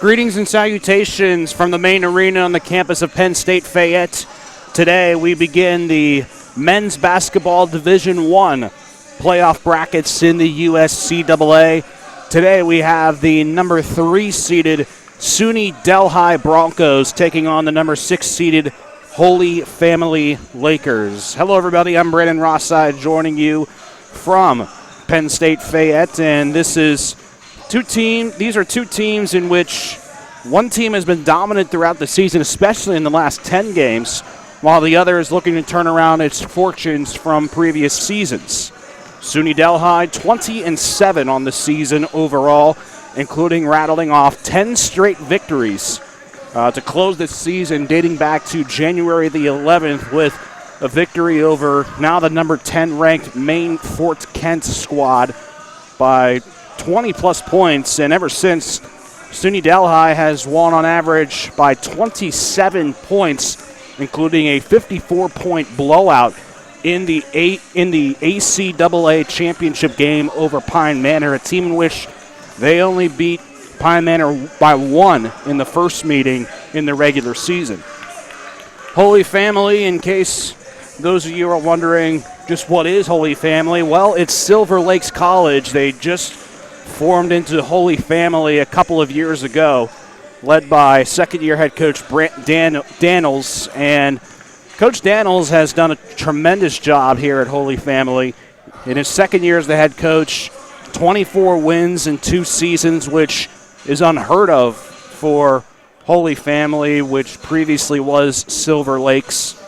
Greetings and salutations from the main arena on the campus of Penn State Fayette. Today we begin the Men's Basketball Division I playoff brackets in the USCAA. Today we have the number 3 seeded SUNY Delhi Broncos taking on the number 6 seeded Holy Family Lakers. Hello everybody, I'm Brandon Rosside joining you from Penn State Fayette, and these are two teams in which one team has been dominant throughout the season, especially in the last 10 games, while the other is looking to turn around its fortunes from previous seasons. SUNY Delhi 20-7 on the season overall, including rattling off 10 straight victories to close the season, dating back to January the 11th with a victory over now the number 10 ranked Maine Fort Kent squad by 20-plus points, and ever since, SUNY Delhi has won on average by 27 points, including a 54-point blowout in the ACAA championship game over Pine Manor, a team in which they only beat Pine Manor by 1 in the first meeting in the regular season. Holy Family, in case those of you are wondering just what is Holy Family, well, it's Silver Lakes College. They just formed into Holy Family a couple of years ago, led by second-year head coach Brant Daniels. And Coach Daniels has done a tremendous job here at Holy Family. In his second year as the head coach, 24 wins in 2 seasons, which is unheard of for Holy Family, which previously was Silver Lakes.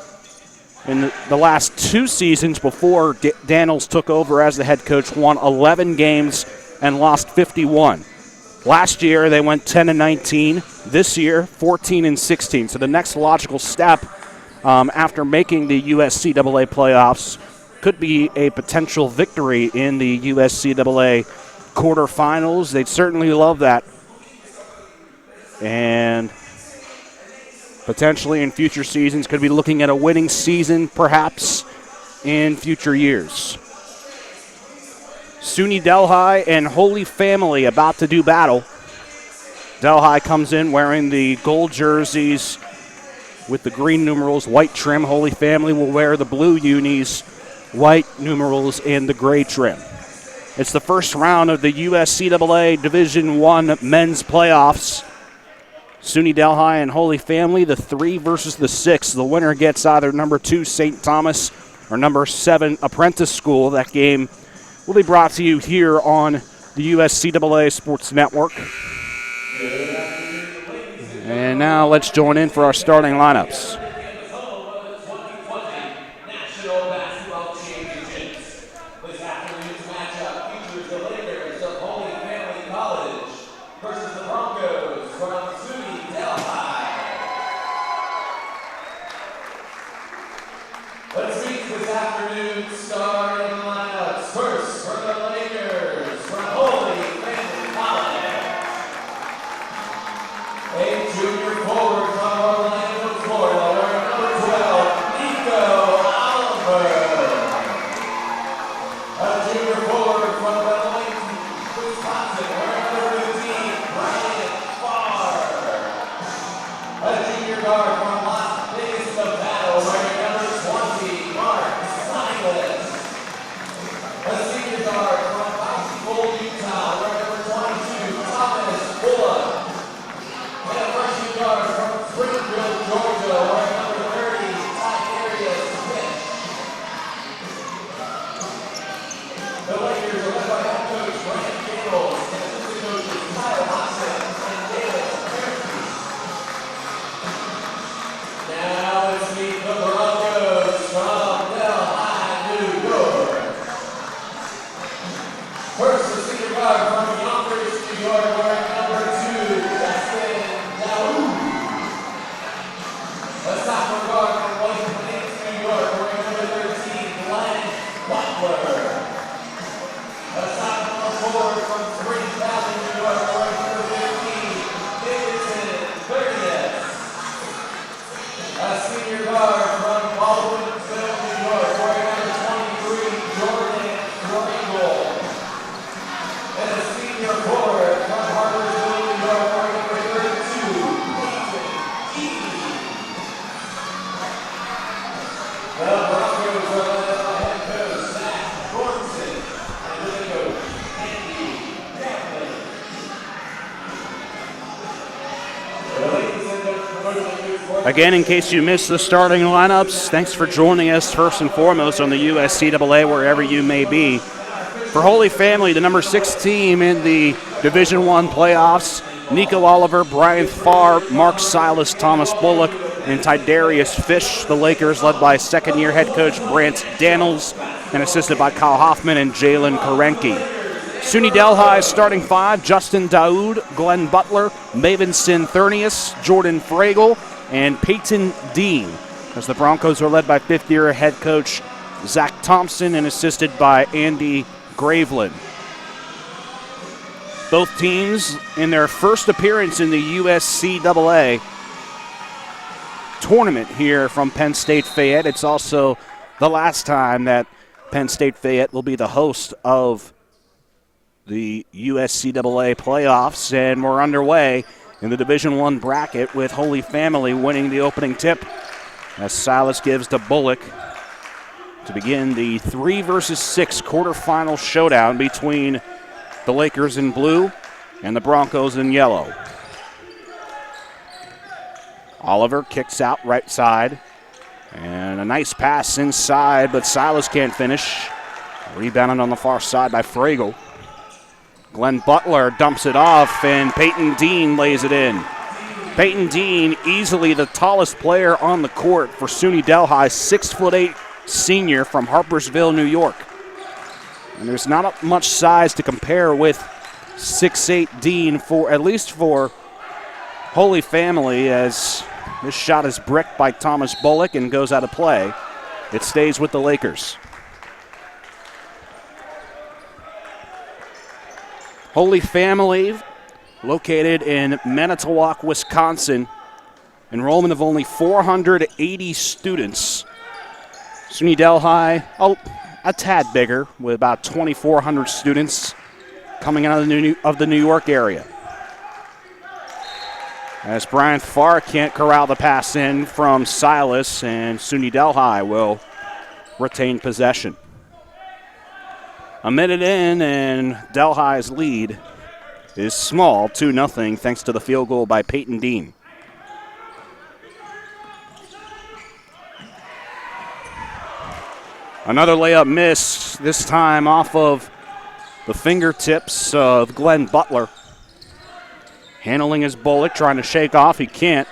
In the last 2 seasons before Daniels took over as the head coach, won 11 games and lost 51. Last year, they went 10-19. This year, 14-16. So the next logical step after making the USCAA playoffs could be a potential victory in the USCAA quarterfinals. They'd certainly love that. And potentially in future seasons could be looking at a winning season perhaps in future years. SUNY Delhi and Holy Family about to do battle. Delhi comes in wearing the gold jerseys with the green numerals, white trim. Holy Family will wear the blue unis, white numerals, and the gray trim. It's the first round of the USCAA Division I men's playoffs. SUNY Delhi and Holy Family, the 3 versus the 6. The winner gets either number 2 St. Thomas or number 7 Apprentice School. That game will be brought to you here on the USCAA Sports Network. And now let's join in for our starting lineups. Again, in case you missed the starting lineups, thanks for joining us first and foremost on the USCAA, wherever you may be. For Holy Family, the number 6 team in the Division I playoffs, Nico Oliver, Brian Farr, Mark Silas, Thomas Bullock, and Tidarius Fish. The Lakers led by second-year head coach Brant Daniels and assisted by Kyle Hoffman and Jalen Karenke. SUNY Delhi starting 5, Justin Daoud, Glenn Butler, Mavenson Thernius, Jordan Fragel, and Peyton Dean, as the Broncos are led by fifth-year head coach Zach Thompson and assisted by Andy Graveland. Both teams in their first appearance in the USCAA tournament here from Penn State Fayette. It's also the last time that Penn State Fayette will be the host of the USCAA playoffs, and we're underway in the Division I bracket with Holy Family winning the opening tip as Silas gives to Bullock to begin the 3-versus-6 quarterfinal showdown between the Lakers in blue and the Broncos in yellow. Oliver kicks out right side, and a nice pass inside, but Silas can't finish. Rebounded on the far side by Fragel. Glenn Butler dumps it off, and Peyton Dean lays it in. Peyton Dean, easily the tallest player on the court for SUNY Delhi, 6'8" senior from Harpersville, New York. And there's not much size to compare with 6'8" Dean, for at least for Holy Family, as this shot is bricked by Thomas Bullock and goes out of play. It stays with the Lakers. Holy Family, located in Manitowoc, Wisconsin. Enrollment of only 480 students. SUNY Delhi, a tad bigger, with about 2,400 students coming out of the New York area. As Brian Farr can't corral the pass in from Silas, and SUNY Delhi will retain possession. A minute in, and Delhi's lead is small, 2-0, thanks to the field goal by Peyton Dean. Another layup miss, this time off of the fingertips of Glenn Butler. Handling his Bullock, trying to shake off, he can't.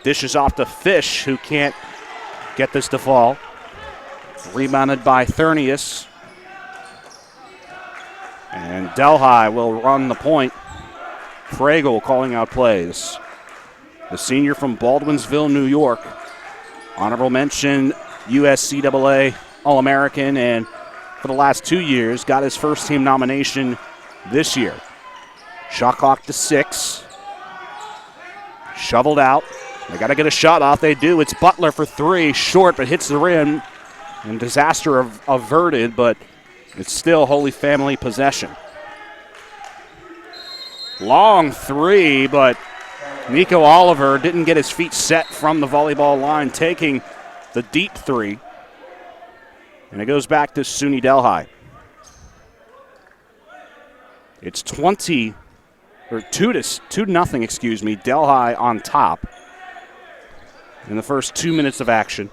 Dishes off to Fish, who can't get this to fall. Rebounded by Thernius. And Delhi will run the point. Fragel calling out plays. The senior from Baldwinsville, New York. Honorable mention, USCAA All-American, and for the last 2 years, got his first team nomination this year. Shot clock to 6. Shoveled out. They got to get a shot off. They do. It's Butler for 3. Short, but hits the rim. And disaster averted, but it's still Holy Family possession. Long 3, but Nico Oliver didn't get his feet set from the volleyball line, taking the deep 3. And it goes back to SUNY Delhi. It's 2-0, Delhi on top in the first 2 minutes of action.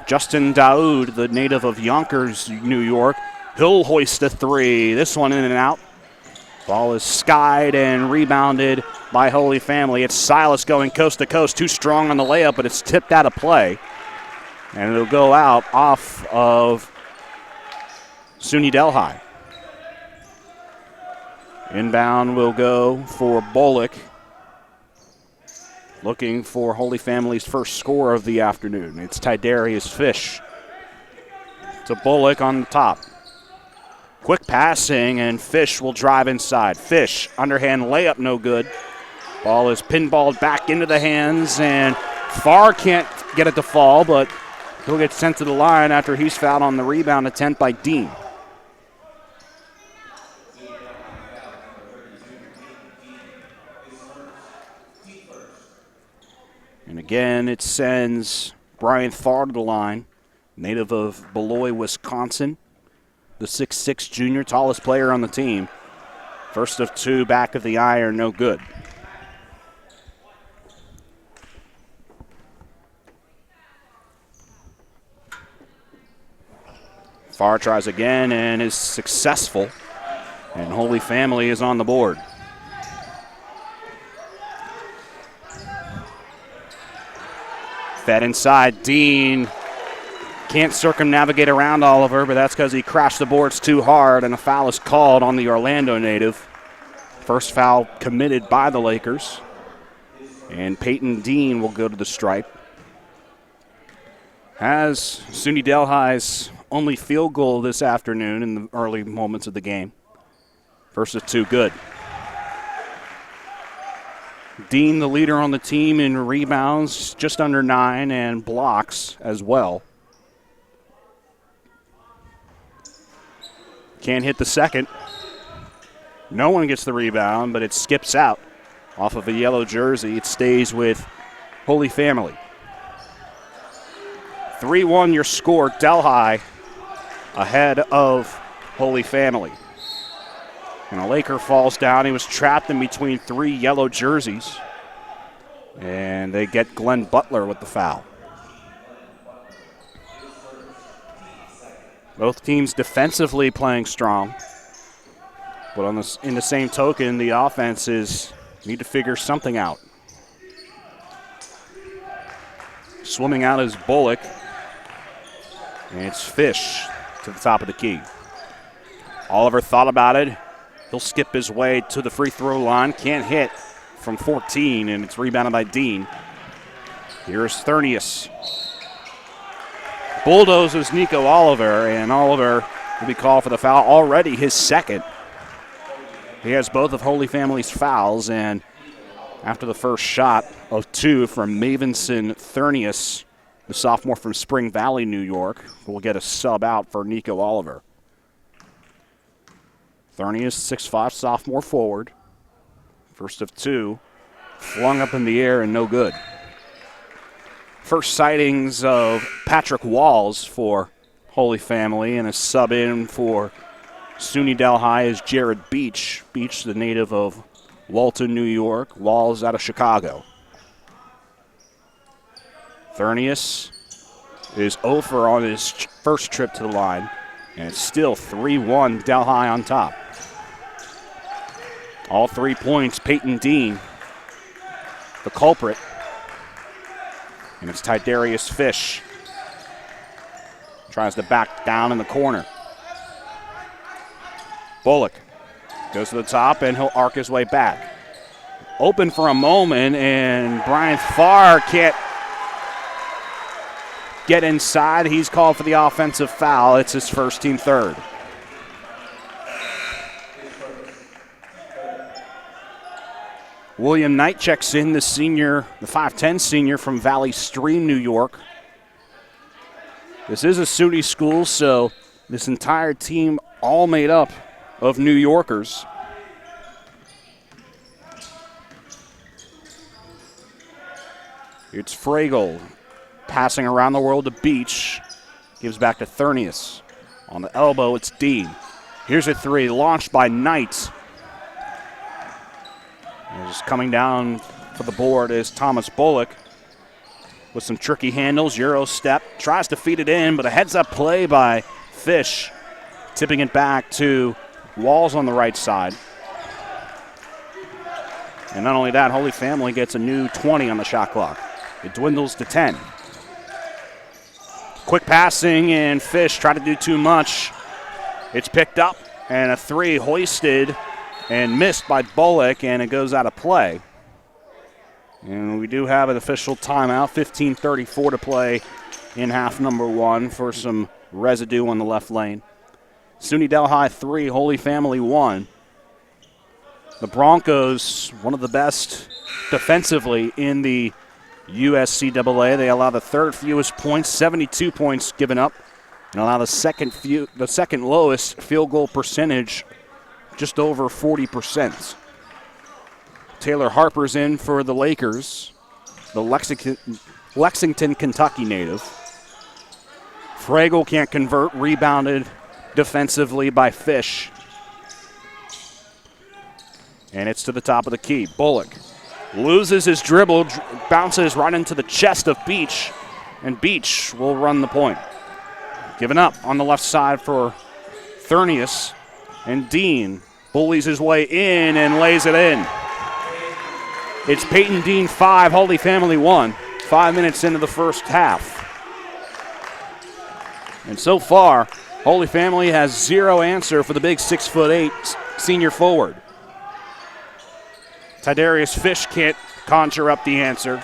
Justin Daoud, the native of Yonkers, New York, he'll hoist a 3. This one in and out. Ball is skied and rebounded by Holy Family. It's Silas going coast to coast, too strong on the layup, but it's tipped out of play. And it'll go out off of SUNY Delhi. Inbound will go for Bullock, looking for Holy Family's first score of the afternoon. It's Tidarius Fish to Bullock on the top. Quick passing, and Fish will drive inside. Fish, underhand layup, no good. Ball is pinballed back into the hands, and Farr can't get it to fall, but he'll get sent to the line after he's fouled on the rebound attempt by Dean. And again, it sends Brian Farr to the line, native of Beloit, Wisconsin. the 6'6 junior, tallest player on the team. First of two, back of the iron, no good. Farr tries again and is successful. And Holy Family is on the board. Fed inside, Dean can't circumnavigate around Oliver, but that's because he crashed the boards too hard, and a foul is called on the Orlando native. First foul committed by the Lakers. And Peyton Dean will go to the stripe. Has SUNY Delhi's only field goal this afternoon in the early moments of the game. First of two, good. Dean, the leader on the team in rebounds, just under 9, and blocks as well. Can't hit the second. No one gets the rebound, but it skips out off of a yellow jersey. It stays with Holy Family. 3-1 your score, Delhi ahead of Holy Family. And a Laker falls down. He was trapped in between 3 yellow jerseys. And they get Glenn Butler with the foul. Both teams defensively playing strong. But in the same token, the offenses need to figure something out. Swimming out is Bullock. And it's Fish to the top of the key. Oliver thought about it. He'll skip his way to the free throw line. Can't hit from 14, and it's rebounded by Dean. Here's Thurnius. Bulldozes Nico Oliver, and Oliver will be called for the foul. Already his second. He has both of Holy Family's fouls, and after the first shot of 2 from Mavenson Thurnius, the sophomore from Spring Valley, New York, will get a sub out for Nico Oliver. Thurnius, 6'5", sophomore forward. First of 2, flung up in the air and no good. First sightings of Patrick Walls for Holy Family, and a sub in for SUNY Delhi is Jared Beach. Beach, the native of Walton, New York. Walls out of Chicago. Thurnius is over on his first trip to the line, and it's still 3-1 Delhi on top. All 3 points, Peyton Dean, the culprit. And it's Tidarius Fish. Tries to back down in the corner. Bullock goes to the top, and he'll arc his way back. Open for a moment, and Brian Farr can't get inside. He's called for the offensive foul. It's his first, team third. William Knight checks in, the senior, the 5'10 senior from Valley Stream, New York. This is a SUNY school, so this entire team all made up of New Yorkers. It's Fragel passing around the world to Beach. Gives back to Thurnius. On the elbow, it's Dean. Here's a 3, launched by Knight. And just coming down for the board is Thomas Bullock with some tricky handles. Euro step, tries to feed it in, but a heads-up play by Fish, tipping it back to Walls on the right side. And not only that, Holy Family gets a new 20 on the shot clock. It dwindles to 10. Quick passing, and Fish tried to do too much. It's picked up, and a 3 hoisted and missed by Bullock, and it goes out of play. And we do have an official timeout, 15:34 to play in half number 1 for some residue on the left lane. SUNY Delhi 3, Holy Family 1. The Broncos, one of the best defensively in the USCAA. They allow the third fewest points, 72 points given up, and allow the second lowest field goal percentage, just over 40%. Taylor Harper's in for the Lakers, the Lexington, Kentucky native. Fragel can't convert, rebounded defensively by Fish. And it's to the top of the key. Bullock loses his dribble, bounces right into the chest of Beach, and Beach will run the point. Giving up on the left side for Thurnius, and Dean bullies his way in and lays it in. It's Peyton Dean 5, Holy Family 1, 5 minutes into the first half. And so far, Holy Family has zero answer for the big 6'8" senior forward. Tidarius Fish can't conjure up the answer.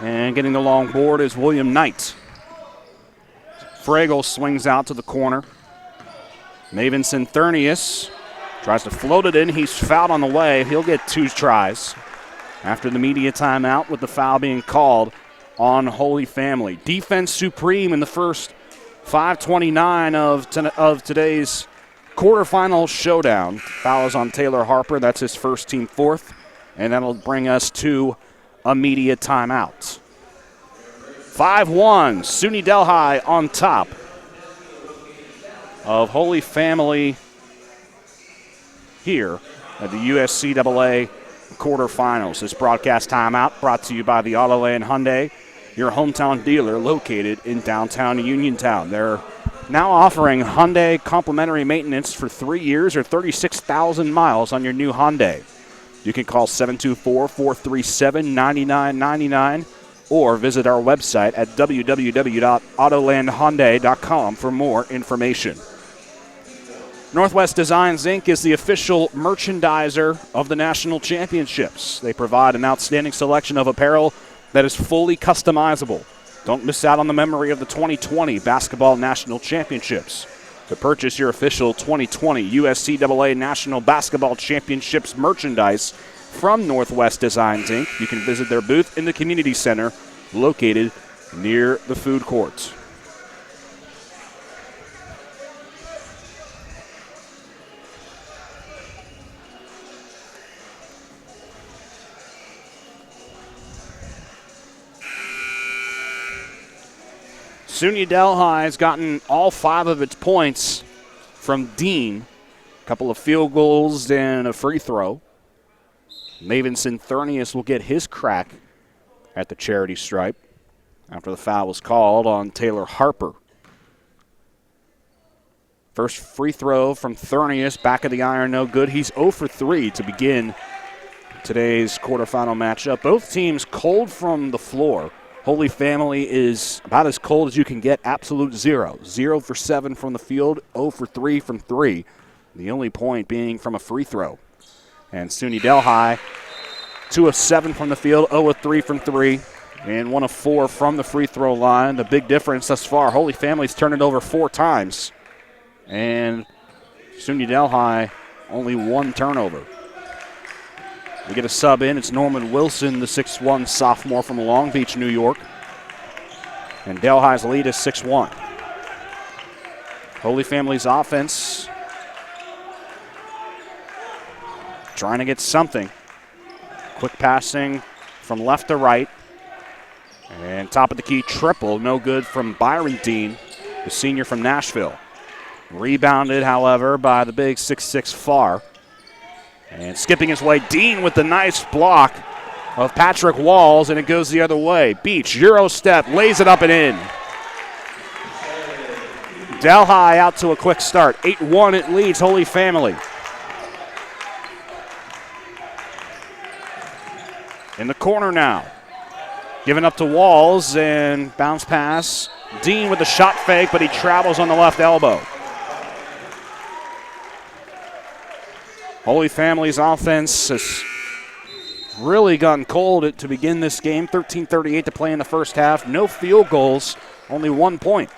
And getting the long board is William Knight. Fragel swings out to the corner. Mavinson Thurnius tries to float it in. He's fouled on the way. He'll get 2 tries after the media timeout with the foul being called on Holy Family. Defense supreme in the first 5:29 of today's quarterfinal showdown. Foul is on Taylor Harper. That's his first, team fourth. And that'll bring us to a media timeout. 5-1, SUNY Delhi on top of Holy Family here at the USCAA quarterfinals. This broadcast timeout brought to you by the Autoland Hyundai, your hometown dealer located in downtown Uniontown. They're now offering Hyundai complimentary maintenance for 3 years or 36,000 miles on your new Hyundai. You can call 724-437-9999 or visit our website at www.autolandhyundai.com for more information. Northwest Designs, Inc. is the official merchandiser of the national championships. They provide an outstanding selection of apparel that is fully customizable. Don't miss out on the memory of the 2020 Basketball National Championships. To purchase your official 2020 USCAA National Basketball Championships merchandise from Northwest Designs, Inc., you can visit their booth in the community center located near the food courts. SUNY Delhi has gotten all 5 of its points from Dean. A couple of field goals and a free throw. Mavinson Thurnius will get his crack at the charity stripe after the foul was called on Taylor Harper. First free throw from Thurnius, back of the iron, no good. He's 0 for 3 to begin today's quarterfinal matchup. Both teams cold from the floor. Holy Family is about as cold as you can get, absolute 0. 0 for 7 from the field, 0 for 3 from 3. The only point being from a free throw. And SUNY Delhi, 2 of 7 from the field, 0 of 3 from 3, and 1 of 4 from the free throw line. The big difference thus far, Holy Family's turned it over 4 times. And SUNY Delhi, only 1 turnover. We get a sub in. It's Norman Wilson, the 6'1 sophomore from Long Beach, New York. And Delhi's lead is 6-1. Holy Family's offense trying to get something. Quick passing from left to right. And top of the key triple, no good from Byron Dean, the senior from Nashville. Rebounded, however, by the big 6'6 Farr. And skipping his way, Dean with the nice block of Patrick Walls, and it goes the other way. Beach, Euro step, lays it up and in. Delhi out to a quick start. 8-1 it leads Holy Family. In the corner now. Giving up to Walls and bounce pass. Dean with the shot fake, but he travels on the left elbow. Holy Family's offense has really gotten cold to begin this game. 13:38 to play in the first half. No field goals, only 1 point.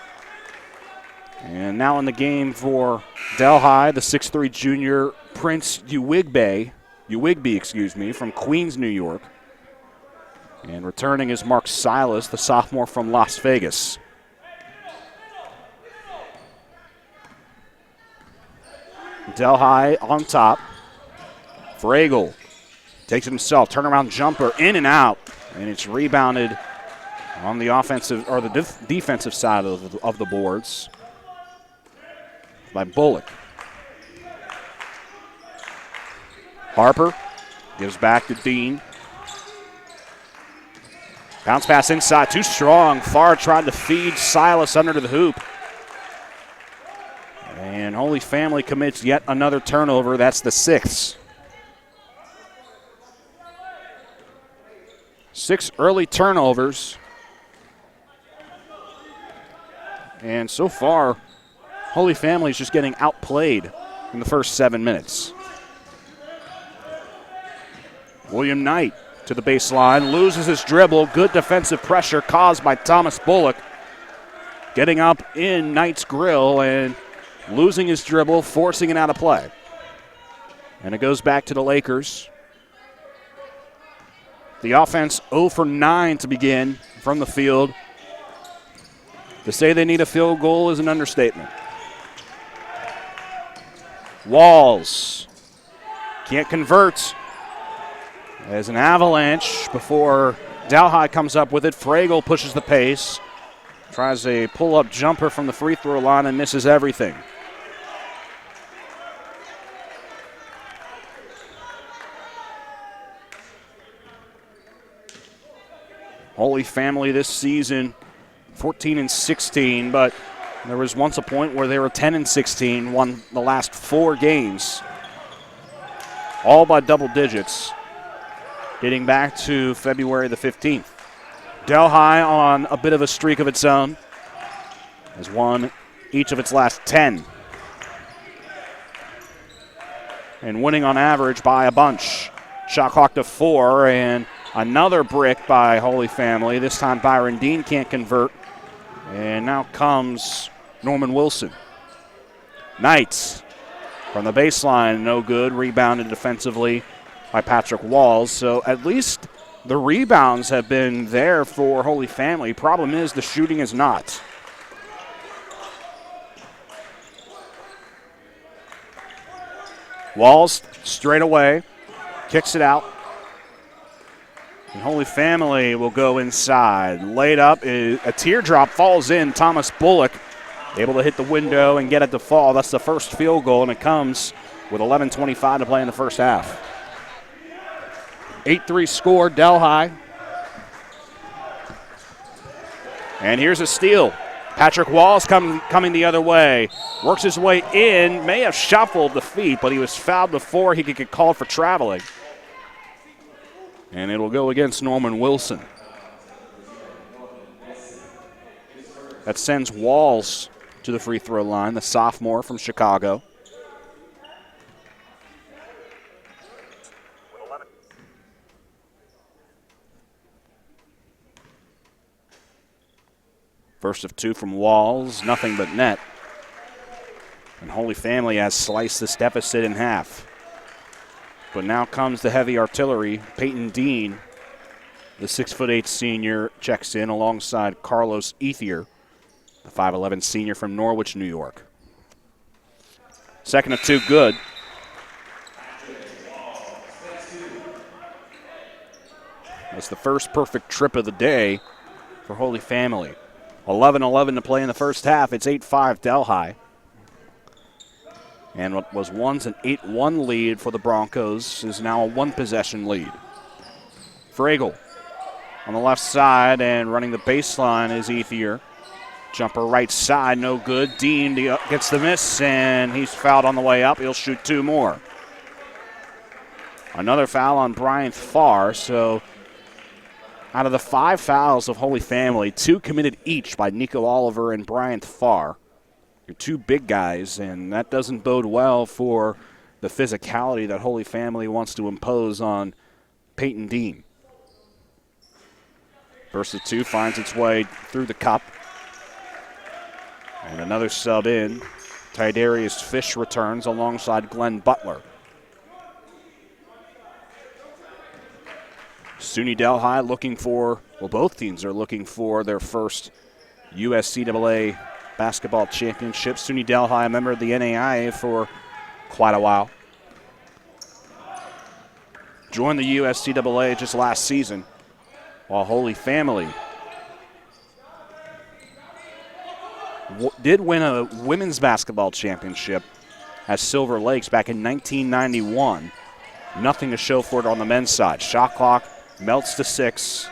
And now in the game for Delhi, the 6'3 junior Prince Uwigbe, from Queens, New York. And returning is Mark Silas, the sophomore from Las Vegas. Delhi on top. Fragel takes it himself, turnaround jumper, in and out, and it's rebounded on the offensive or the defensive side of the boards. by Bullock. Harper gives back to Dean. Bounce pass inside, too strong. Farr tried to feed Silas under to the hoop. And Holy Family commits yet another turnover. That's the 6th. 6 early turnovers. And so far, Holy Family is just getting outplayed in the first 7 minutes. William Knight to the baseline, loses his dribble. Good defensive pressure caused by Thomas Bullock. Getting up in Knight's grill and losing his dribble, forcing it out of play. And it goes back to the Lakers. The offense 0 for 9 to begin from the field. To say they need a field goal is an understatement. Walls can't convert. As an avalanche before Delhi comes up with it. Fragel pushes the pace. Tries a pull-up jumper from the free throw line and misses everything. Holy Family this season 14-16, but there was once a point where they were 10-16, won the last 4 games, all by double digits, dating back to February the 15th. Delhi on a bit of a streak of its own, has won each of its last 10, and winning on average by a bunch. Shot clock to 4, and another brick by Holy Family. This time Byron Dean can't convert. And now comes Norman Wilson. Knights from the baseline, no good. Rebounded defensively by Patrick Walls. So at least the rebounds have been there for Holy Family. Problem is the shooting is not. Walls straight away, kicks it out. And Holy Family will go inside. Laid up, a teardrop falls in. Thomas Bullock able to hit the window and get it to fall. That's the first field goal, and it comes with 11:25 to play in the first half. 8-3 score, Delhi. And here's a steal. Patrick Walls coming the other way. Works his way in, may have shuffled the feet, but he was fouled before he could get called for traveling. And it will go against Norman Wilson. That sends Walls to the free throw line, the sophomore from Chicago. First of 2 from Walls, nothing but net. And Holy Family has sliced this deficit in half. But now comes the heavy artillery. Peyton Dean, the 6'8" senior, checks in alongside Carlos Ethier, the 5'11" senior from Norwich, New York. Second of 2, good. That's the first perfect trip of the day for Holy Family. 11-11 to play in the first half. It's 8-5 Delhi. And what was once an 8-1 lead for the Broncos is now a 1-possession lead. Fragel on the left side, and running the baseline is Ethier. Jumper right side, no good. Dean gets the miss, and he's fouled on the way up. He'll shoot 2 more. Another foul on Bryant Farr, so out of the 5 fouls of Holy Family, 2 committed each by Nico Oliver and Bryant Farr. You're 2 big guys, and that doesn't bode well for the physicality that Holy Family wants to impose on Peyton Dean. First of 2 finds its way through the cup. And another sub in. Tydarius Fish returns alongside Glenn Butler. SUNY Delhi looking for, well, both teams are looking for their first USCAA basketball championship. SUNY Delhi, a member of the NAIA for quite a while. Joined the USCAA just last season, while Holy Family did win a women's basketball championship at Silver Lakes back in 1991. Nothing to show for it on the men's side. Shot clock melts to 6.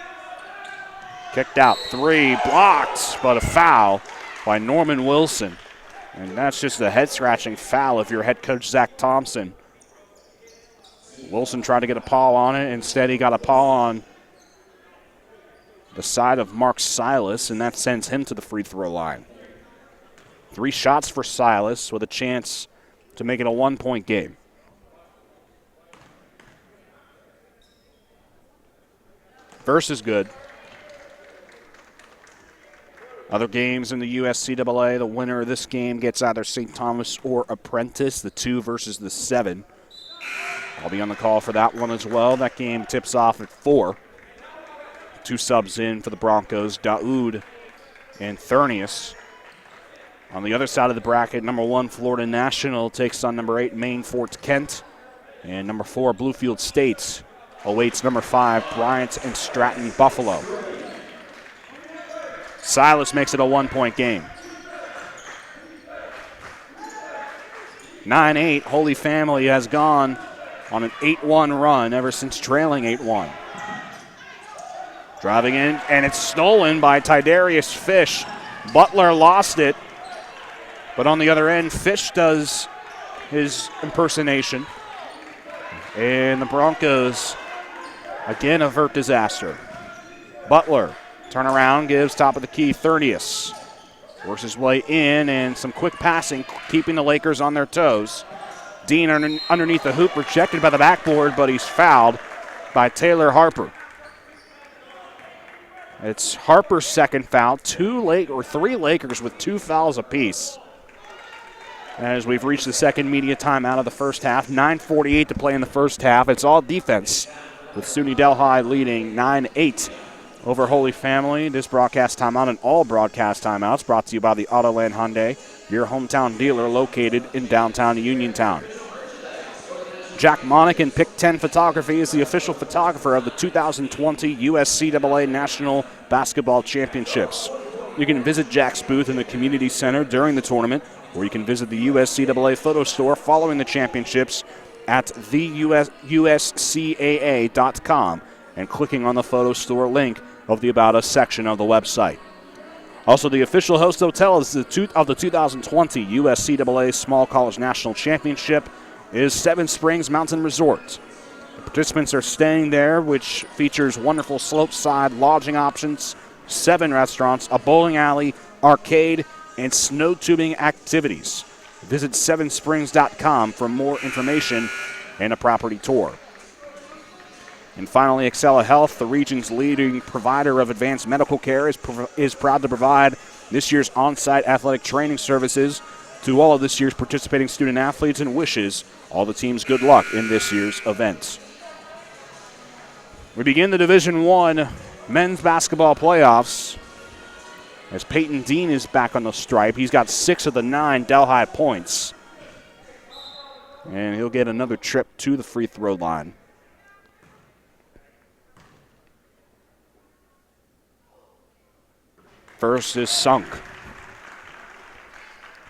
Kicked out 3, blocked, but a foul by Norman Wilson. And that's just a head-scratching foul if you're head coach Zach Thompson. Wilson tried to get a paw on it. Instead, he got a paw on the side of Mark Silas, and that sends him to the free throw line. 3 shots for Silas with a chance to make it a 1-point game. Verse is good. Other games in the USCAA, the winner of this game gets either St. Thomas or Apprentice, the 2 versus the 7. I'll be on the call for that one as well. That game tips off at 4. 2 subs in for the Broncos, Daoud and Thurnius. On the other side of the bracket, number 1 Florida National takes on number 8 Maine Fort Kent. And number 4 Bluefield State awaits number 5 Bryant and Stratton Buffalo. Silas makes it a 1-point game. 9-8, Holy Family has gone on an 8-1 run ever since trailing 8-1. Driving in, and it's stolen by Tidarius Fish. Butler lost it, but on the other end, Fish does his impersonation. And the Broncos again avert disaster. Butler, turn around, gives top of the key, Thurnius. Works his way in, and some quick passing, keeping the Lakers on their toes. Dean underneath the hoop, rejected by the backboard, but he's fouled by Taylor Harper. It's Harper's second foul, 3 Lakers with 2 fouls apiece. As we've reached the second media timeout of the first half, 9:48 to play in the first half. It's all defense, with SUNY Delhi leading 9-8 over Holy Family. This broadcast timeout and all broadcast timeouts brought to you by the Autoland Hyundai, your hometown dealer located in downtown Uniontown. Jack Monick, Pick 10 Photography, is the official photographer of the 2020 USCAA National Basketball Championships. You can visit Jack's booth in the community center during the tournament, or you can visit the USCAA photo store following the championships at theuscaa.com and clicking on the photo store link of the About Us section of the website. Also, the official host hotel of the 2020 USCAA Small College National Championship is Seven Springs Mountain Resort. The participants are staying there, which features wonderful slopeside lodging options, 7 restaurants, a bowling alley, arcade, and snow tubing activities. Visit sevensprings.com for more information and a property tour. And finally, Excella Health, the region's leading provider of advanced medical care, is proud to provide this year's on-site athletic training services to all of this year's participating student athletes and wishes all the teams good luck in this year's events. We begin the Division I men's basketball playoffs as Peyton Dean is back on the stripe. He's got 6 of the 9 Delhi points. And he'll get another trip to the free throw line. First is sunk.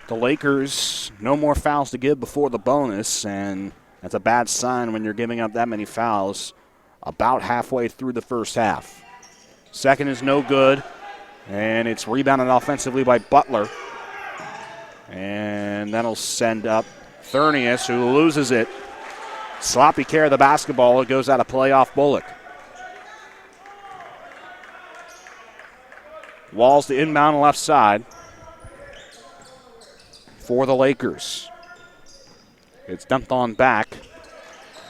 The Lakers, no more fouls to give before the bonus, and that's a bad sign when you're giving up that many fouls about halfway through the first half. Second is no good, and it's rebounded offensively by Butler. And that'll send up Thurnius, who loses it. Sloppy care of the basketball. It goes out of play off Bullock. Walls to inbound left side for the Lakers. It's dumped on back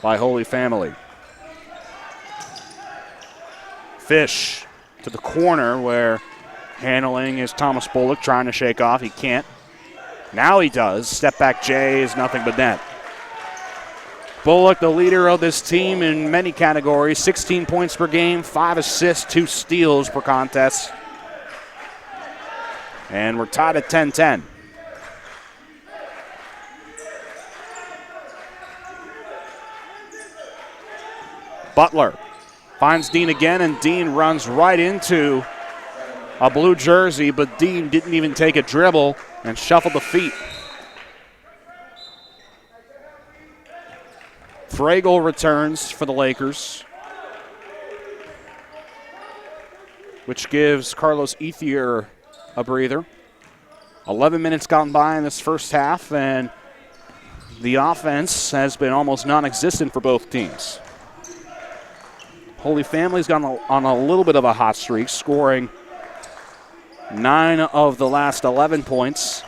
by Holy Family. Fish to the corner where handling is Thomas Bullock trying to shake off. He can't. Now he does. Step back J is nothing but net. Bullock, the leader of this team in many categories, 16 points per game, 5 assists, 2 steals per contest. And we're tied at 10-10. Butler finds Dean again, and Dean runs right into a blue jersey, but Dean didn't even take a dribble and shuffled the feet. Fragel returns for the Lakers, which gives Carlos Ethier a breather. 11 minutes gone by in this first half, and the offense has been almost non-existent for both teams. Holy Family's gone on a little bit of a hot streak, scoring 9 of the last 11 points.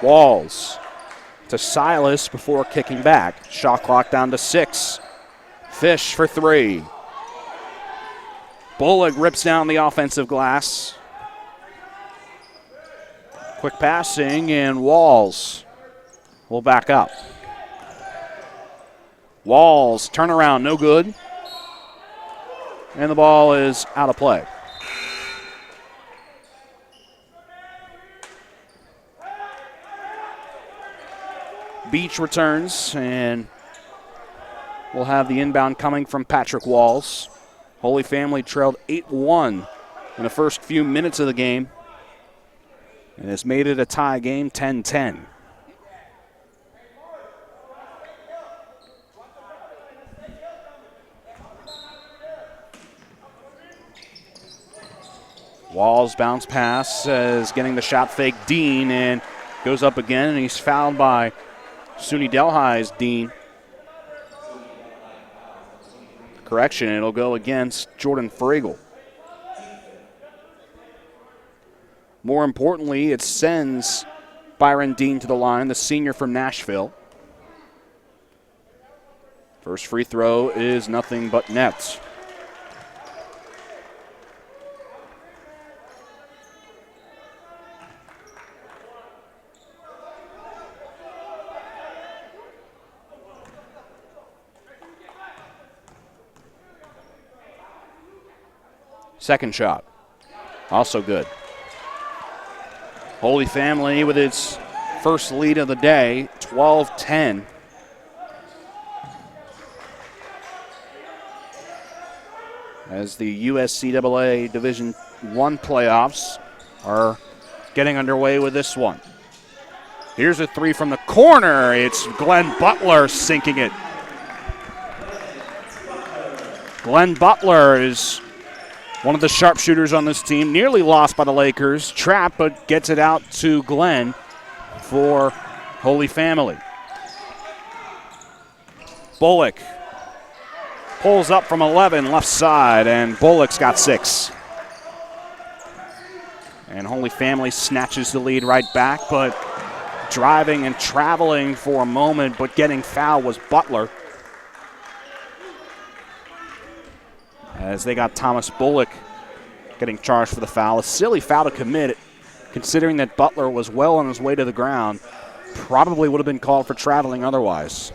Walls to Silas before kicking back. Shot clock down to 6. Fish for 3. Bullock rips down the offensive glass. Quick passing, and Walls will back up. Walls, turnaround, no good. And the ball is out of play. Beach returns, and we'll have the inbound coming from Patrick Walls. Holy Family trailed 8-1 in the first few minutes of the game, and has made it a tie game, 10-10. Walls bounce pass is getting the shot fake Dean, and goes up again, and he's fouled by SUNY Delhi's Dean. Correction, it'll go against Jordan Fragel. More importantly, it sends Byron Dean to the line, the senior from Nashville. First free throw is nothing but net. Second shot, also good. Holy Family with its first lead of the day, 12-10. As the USCAA Division I playoffs are getting underway with this one. Here's a three from the corner. It's Glenn Butler sinking it. Glenn Butler is one of the sharpshooters on this team, nearly lost by the Lakers. Trapped, but gets it out to Glenn for Holy Family. Bullock pulls up from 11, left side, and Bullock's got 6. And Holy Family snatches the lead right back, but driving and traveling for a moment, but getting fouled was Butler, as they got Thomas Bullock getting charged for the foul. A silly foul to commit, considering that Butler was well on his way to the ground. Probably would have been called for traveling otherwise.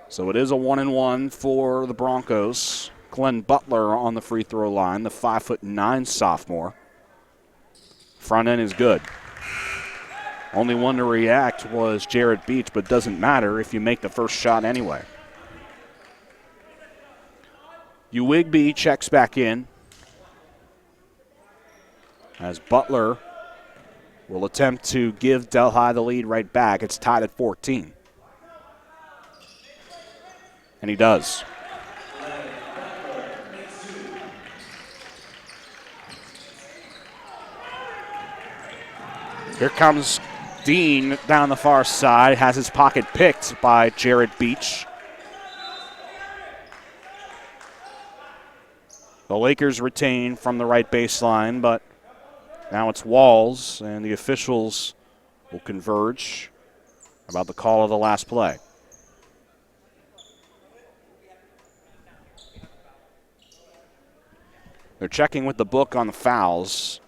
So it is a 1-and-1 for the Broncos. Glenn Butler on the free throw line, the 5'9" sophomore. Front end is good. Only one to react was Jared Beach, but doesn't matter if you make the first shot anyway. Uwigbe checks back in, as Butler will attempt to give Delhi the lead right back. It's tied at 14. And he does. Here comes Dean down the far side, has his pocket picked by Jared Beach. The Lakers retain from the right baseline, but now it's Walls, and the officials will converge about the call of the last play. They're checking with the book on the fouls.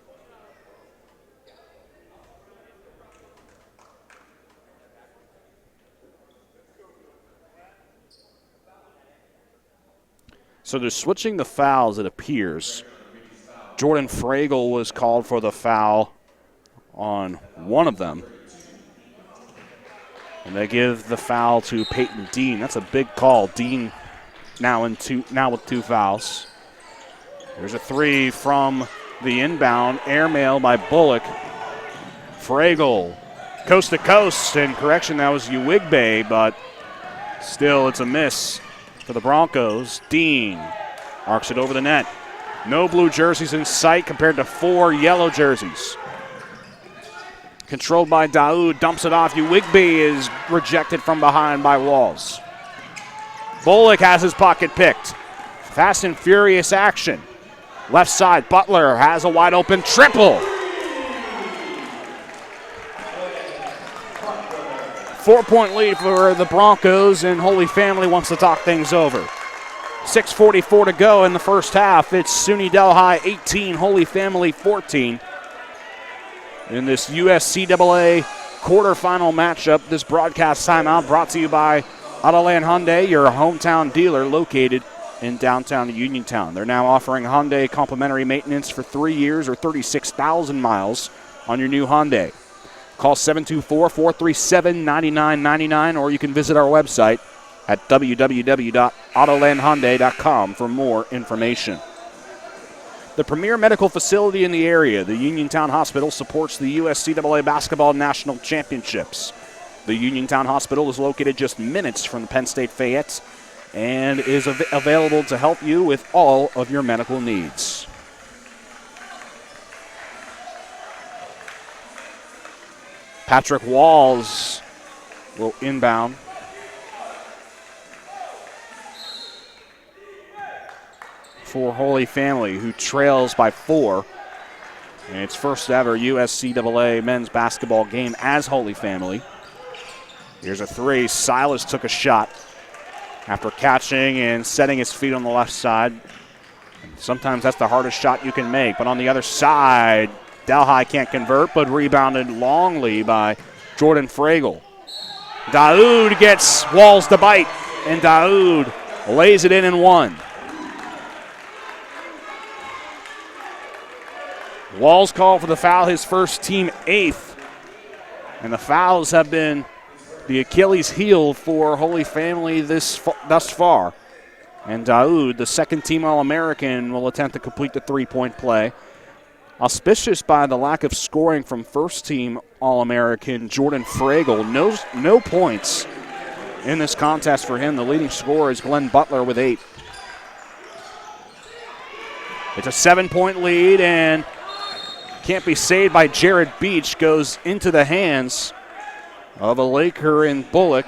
So they're switching the fouls, it appears. Jordan Fragel was called for the foul on one of them. And they give the foul to Peyton Dean. That's a big call. Dean now with 2 fouls. There's a three from the inbound. Airmail by Bullock. Fragel, coast to coast, and correction, that was Uwigbe, but still it's a miss for the Broncos. Dean arcs it over the net. No blue jerseys in sight compared to 4 yellow jerseys. Controlled by Daoud, dumps it off. Uwigbe is rejected from behind by Walls. Bullock has his pocket picked. Fast and furious action. Left side, Butler has a wide open triple. 4-point lead for the Broncos, and Holy Family wants to talk things over. 6:44 to go in the first half. It's SUNY Delhi 18, Holy Family 14. In this USCAA quarterfinal matchup, this broadcast timeout brought to you by Autoland Hyundai, your hometown dealer located in downtown Uniontown. They're now offering Hyundai complimentary maintenance for 3 years or 36,000 miles on your new Hyundai. Call 724-437-9999, or you can visit our website at www.autolandhyundai.com for more information. The premier medical facility in the area, the Uniontown Hospital, supports the USCAA Basketball National Championships. The Uniontown Hospital is located just minutes from the Penn State Fayette and is available to help you with all of your medical needs. Patrick Walls will inbound. For Holy Family, who trails by 4. And its first ever USCAA men's basketball game as Holy Family. Here's a three. Silas took a shot after catching and setting his feet on the left side. Sometimes that's the hardest shot you can make. But on the other side, Delhi can't convert, but rebounded longly by Jordan Fragel. Daoud gets Walls to bite, and Daoud lays it in and one. Walls called for the foul, his first, team 8th. And the fouls have been the Achilles heel for Holy Family thus far. And Daoud, the second-team All-American, will attempt to complete the three-point play. Auspicious by the lack of scoring from first-team All-American Jordan Fragel. No points in this contest for him. The leading scorer is Glenn Butler with 8. It's a 7-point lead, and can't be saved by Jared Beach. Goes into the hands of a Laker in Bullock.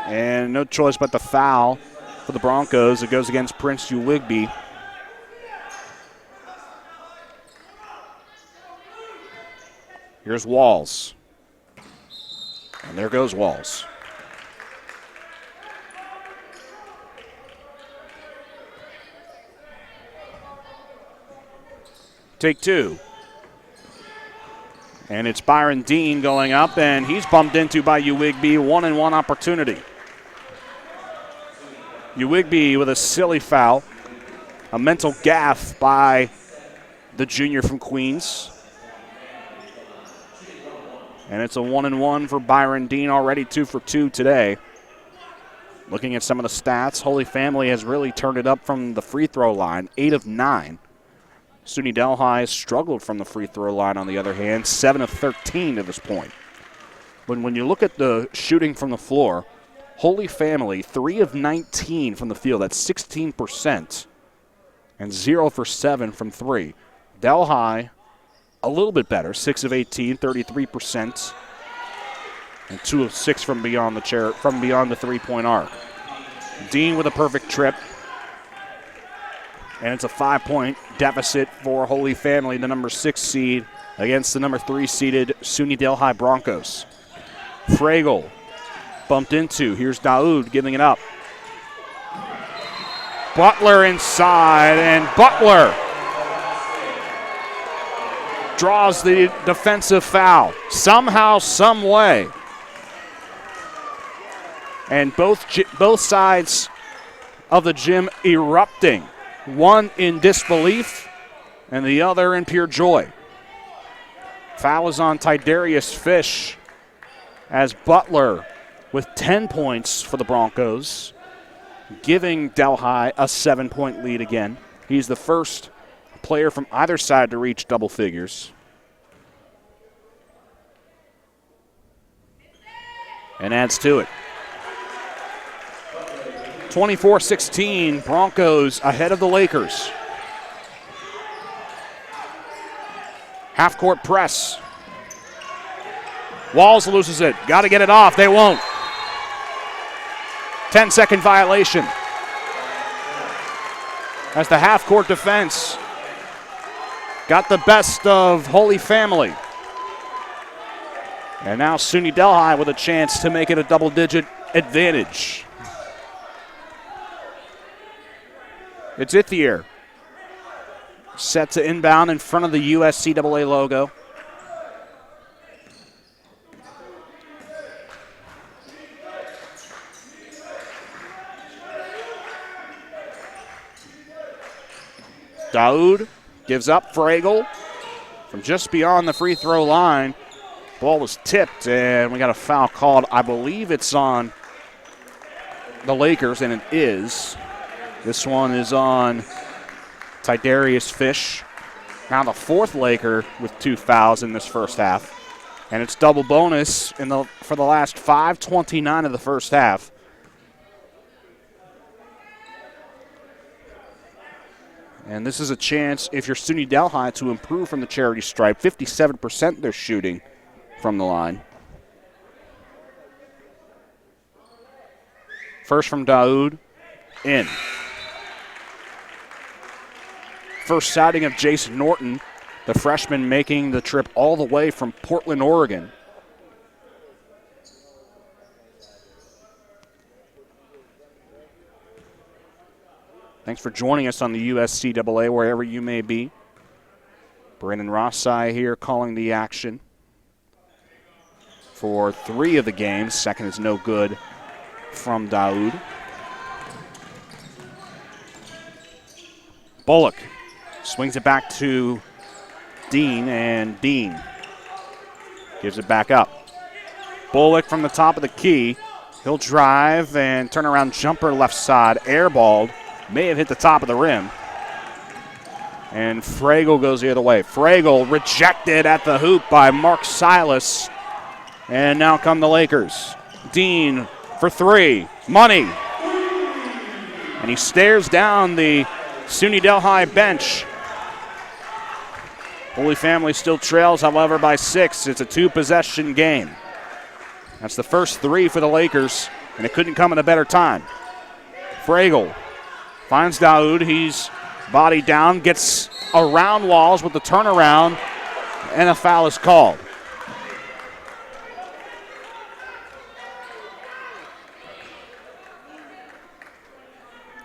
And no choice but the foul for the Broncos. It goes against Prince Uwigbe. Here's Walls. And there goes Walls. Take two. And it's Byron Dean going up, and he's bumped into by Uwigbe. 1-and-1 opportunity. Uwigbe with a silly foul. A mental gaffe by the junior from Queens. And it's a 1-and-1 for Byron Dean, already 2 for 2 today. Looking at some of the stats, Holy Family has really turned it up from the free throw line, 8 of 9. SUNY Delhi has struggled from the free throw line, on the other hand, 7 of 13 to this point. But when you look at the shooting from the floor, Holy Family, 3 of 19 from the field, that's 16%, and 0 for 7 from 3. Delhi, a little bit better, 6 of 18, 33%, and 2 of 6 from beyond the three-point arc. Dean with a perfect trip. And it's a 5-point deficit for Holy Family, the number 6 seed, against the number 3 seeded SUNY Delhi Broncos. Fragel bumped into. Here's Daoud giving it up. Butler inside, and Butler draws the defensive foul. Somehow, some way. And both sides of the gym erupting. One in disbelief and the other in pure joy. Foul is on Tidarius Fish as Butler with 10 points for the Broncos giving Delhi a 7-point lead again. He's the first player from either side to reach double figures. And adds to it. 24-16, Broncos ahead of the Lakers. Half-court press. Walls loses it. Got to get it off. They won't. 10-second violation. As the half-court defense got the best of Holy Family. And now SUNY Delhi with a chance to make it a double-digit advantage. It's Ithier. Set to inbound in front of the USCAA logo. Daoud gives up. Fragel from just beyond the free throw line. Ball was tipped, and we got a foul called. I believe it's on the Lakers, and it is. This one is on Tidarius Fish. Now the fourth Laker with 2 fouls in this first half. And it's double bonus for the last 5:29 of the first half. And this is a chance, if you're SUNY Delhi, to improve from the charity stripe. 57% they're shooting from the line. First from Daoud, in. First sighting of Jason Norton, the freshman making the trip all the way from Portland, Oregon. Thanks for joining us on the USCAA, wherever you may be. Brandon Rossai here calling the action for 3 of the games. Second is no good from Daoud. Bullock swings it back to Dean, and Dean gives it back up. Bullock from the top of the key. He'll drive and turn around jumper left side, airballed. May have hit the top of the rim. And Fragel goes the other way. Fragel rejected at the hoop by Mark Silas. And now come the Lakers. Dean for 3. Money. And he stares down the SUNY Delhi bench. Holy Family still trails, however, by 6. It's a 2-possession game. That's the first 3 for the Lakers, and it couldn't come at a better time. Fragel finds Daoud. He's body down, gets around Walls with the turnaround, and a foul is called.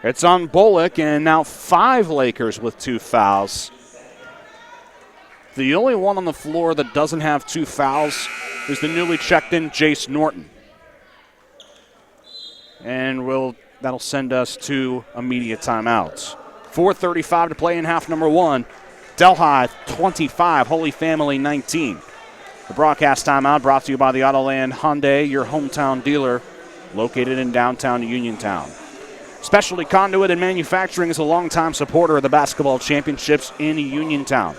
It's on Bullock, and now 5 Lakers with 2 fouls. The only one on the floor that doesn't have 2 fouls is the newly checked-in Jace Norton. And that'll send us to immediate timeouts. 4:35 to play in half number 1. Delhi 25, Holy Family 19. The broadcast timeout brought to you by the Autoland Hyundai, your hometown dealer, located in downtown Uniontown. Specialty Conduit and Manufacturing is a longtime supporter of the basketball championships in Uniontown.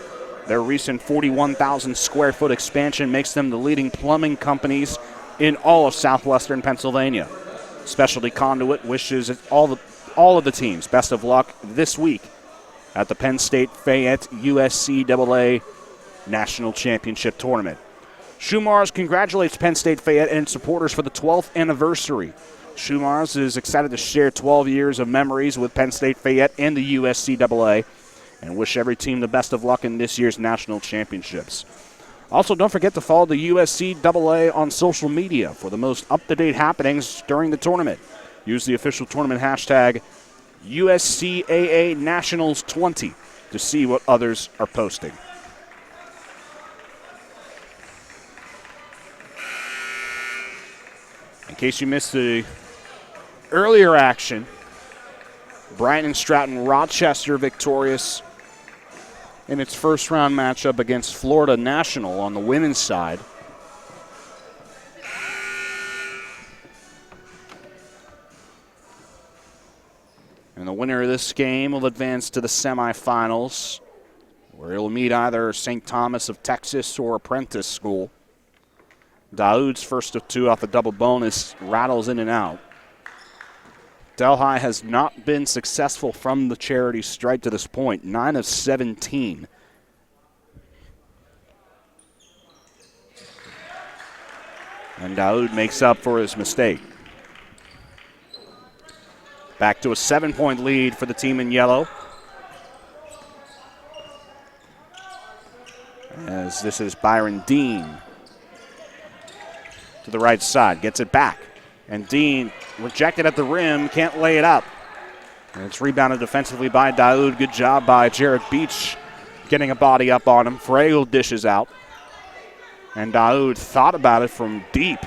Their recent 41,000 square foot expansion makes them the leading plumbing companies in all of southwestern Pennsylvania. Specialty Conduit wishes all of the teams best of luck this week at the Penn State Fayette USCAA National Championship Tournament. Schumars congratulates Penn State Fayette and its supporters for the 12th anniversary. Schumars is excited to share 12 years of memories with Penn State Fayette and the USCAA and wish every team the best of luck in this year's national championships. Also, don't forget to follow the USCAA on social media for the most up-to-date happenings during the tournament. Use the official tournament hashtag USCAA Nationals 20 to see what others are posting. In case you missed the earlier action, Brighton Stratton Rochester victorious in its first round matchup against Florida National on the women's side. And the winner of this game will advance to the semifinals, where he'll meet either St. Thomas of Texas or Apprentice School. Daoud's first of two off the double bonus rattles in and out. Delhi has not been successful from the charity stripe to this point, 9 of 17. And Daoud makes up for his mistake. Back to a 7-point lead for the team in yellow. As this is Byron Dean to the right side, gets it back. And Dean rejected at the rim, can't lay it up. And it's rebounded defensively by Daoud. Good job by Jared Beach getting a body up on him. Fragel dishes out. And Daoud thought about it from deep.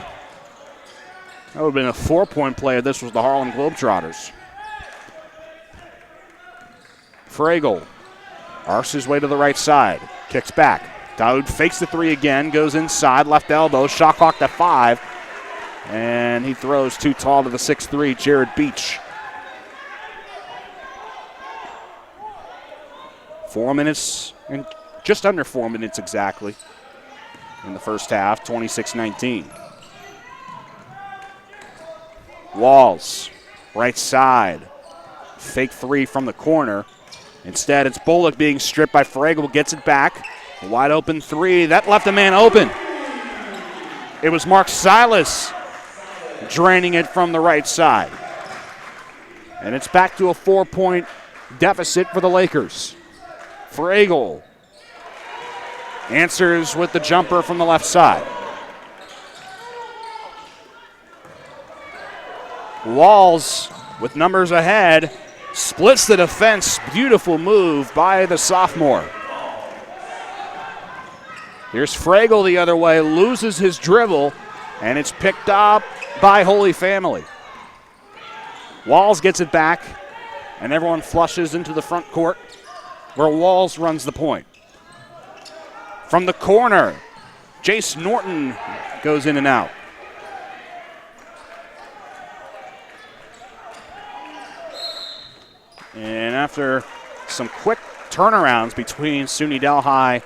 That would have been a 4-point play if this was the Harlem Globetrotters. Fragel arcs his way to the right side, kicks back. Daoud fakes the three again, goes inside, left elbow, shot clock to 5. And he throws too tall to the 6'3", Jared Beach. 4 minutes, and just under 4 minutes exactly in the first half, 26-19. Walls, right side, fake three from the corner. Instead, it's Bullock being stripped by Fragel, gets it back. A wide open three, that left a man open. It was Mark Silas draining it from the right side. And it's back to a 4-point deficit for the Lakers. Fragel answers with the jumper from the left side. Walls, with numbers ahead, splits the defense. Beautiful move by the sophomore. Here's Fragel the other way, loses his dribble, and it's picked up by Holy Family. Walls gets it back, and everyone flushes into the front court, where Walls runs the point. From the corner, Jace Norton goes in and out. And after some quick turnarounds between SUNY Delhi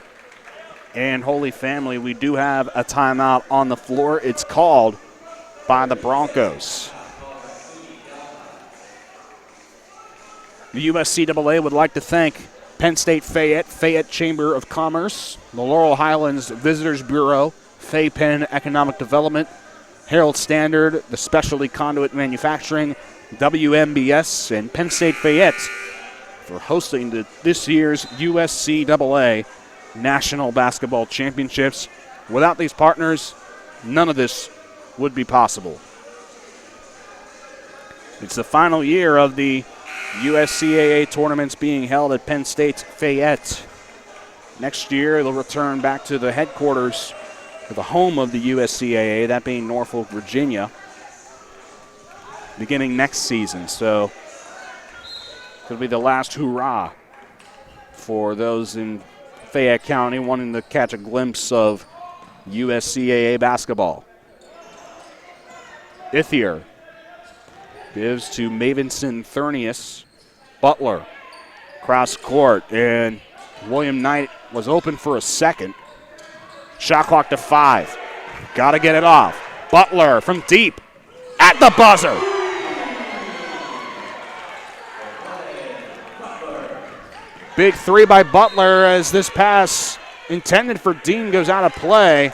and Holy Family, we do have a timeout on the floor. It's called by the Broncos. The USCAA would like to thank Penn State Fayette Chamber of Commerce, the Laurel Highlands Visitors Bureau, Fay Penn Economic Development, Herald Standard, the Specialty Conduit Manufacturing, WMBS, and Penn State Fayette for hosting this year's USCAA National Basketball Championships. Without these partners, none of this would be possible. It's the final year of the USCAA tournaments being held at Penn State Fayette. Next year, they'll return back to the headquarters, to the home of the USCAA, that being Norfolk, Virginia, beginning next season. So it'll be the last hurrah for those in Fayette County wanting to catch a glimpse of USCAA basketball. Ithier gives to Mavinson Thurnius. Butler, cross court, and William Knight was open for a second. Shot clock to 5. Got to get it off. Butler from deep at the buzzer. Big three by Butler as this pass intended for Dean goes out of play.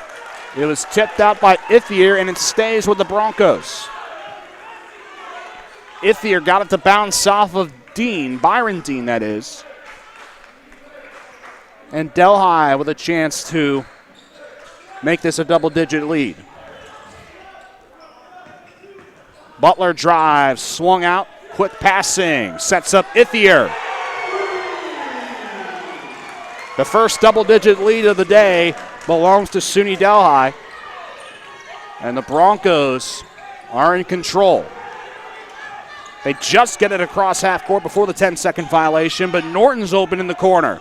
It was tipped out by Ithier, and it stays with the Broncos. Ithier got it to bounce off of Dean, Byron Dean that is. And Delhi with a chance to make this a double-digit lead. Butler drives, swung out, quick passing, sets up Ithier. The first double-digit lead of the day belongs to SUNY Delhi. And the Broncos are in control. They just get it across half court before the 10-second violation, but Norton's open in the corner.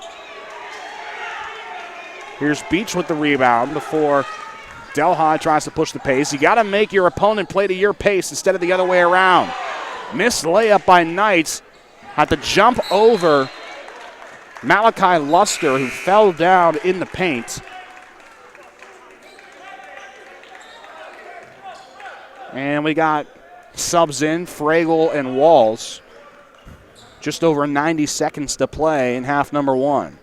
Here's Beach with the rebound before Delhi tries to push the pace. You got to make your opponent play to your pace instead of the other way around. Missed layup by Knight, had to jump over Malachi Luster, who fell down in the paint. And we got subs in, Fragel and Walls. Just over 90 seconds to play in half number one.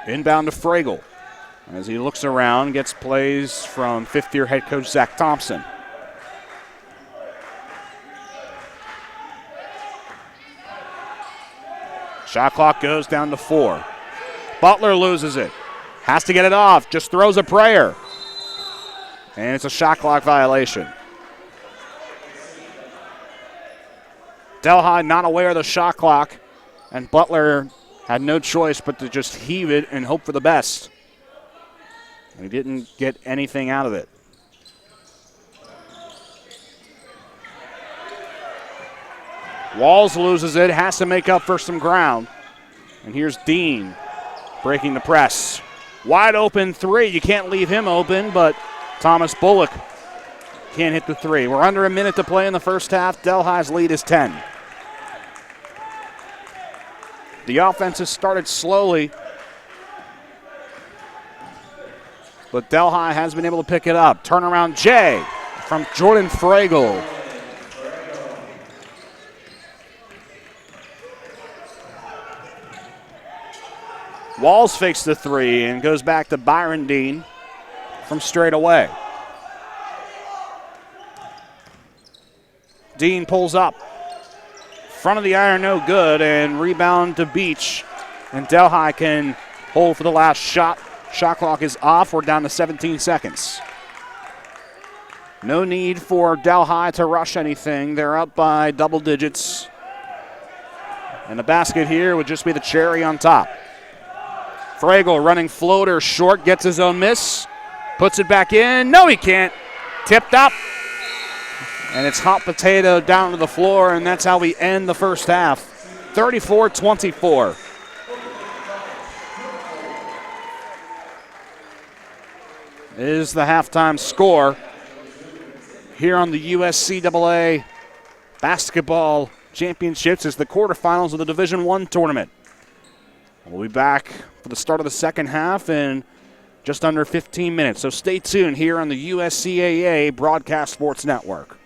Inbound to Fragel as he looks around, gets plays from fifth-year head coach Zach Thompson. Shot clock goes down to 4. Butler loses it. Has to get it off. Just throws a prayer. And it's a shot clock violation. Delhi not aware of the shot clock. And Butler had no choice but to just heave it and hope for the best. And he didn't get anything out of it. Walls loses it, has to make up for some ground. And here's Dean breaking the press. Wide open three. You can't leave him open, but Thomas Bullock can't hit the three. We're under a minute to play in the first half. Delhi's lead is 10. The offense has started slowly, but Delhi has been able to pick it up. Turnaround J from Jordan Fragel. Walls fakes the three and goes back to Byron Dean from straight away. Dean pulls up. Front of the iron, no good, and rebound to Beach. And Delhi can hold for the last shot. Shot clock is off. We're down to 17 seconds. No need for Delhi to rush anything. They're up by double digits. And the basket here would just be the cherry on top. Fragel running floater short, gets his own miss. Puts it back in. No, he can't. Tipped up. And it's hot potato down to the floor, and that's how we end the first half. 34-24. Is the halftime score here on the USCAA Basketball Championships as the quarterfinals of the Division I tournament. We'll be back for the start of the second half in just under 15 minutes. So stay tuned here on the USCAA Broadcast Sports Network.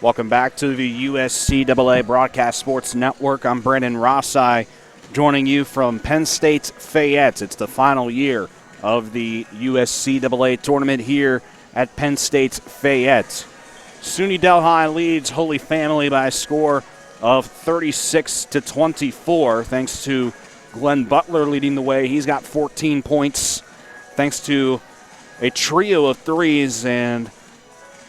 Welcome back to the USCAA Broadcast Sports Network. I'm Brandon Rossi, joining you from Penn State's Fayette. It's the final year of the USCAA tournament here at Penn State's Fayette. SUNY Delhi leads Holy Family by a score of 36-24, thanks to Glenn Butler leading the way. He's got 14 points, thanks to a trio of threes and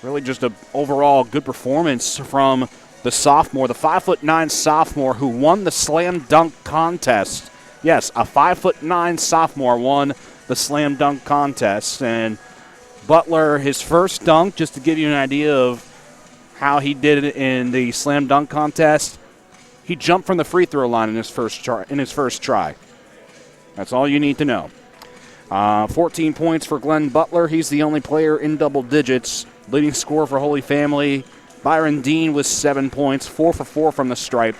really just an overall good performance from the sophomore, the 5'9" sophomore who won the slam dunk contest. Yes, a 5'9" sophomore won the slam dunk contest. And Butler, his first dunk, just to give you an idea of how he did it in the slam dunk contest, he jumped from the free throw line in his first try. That's all you need to know. 14 points for Glenn Butler. He's the only player in double digits. Leading scorer for Holy Family, Byron Dean with 7 points, 4 for 4 from the stripe.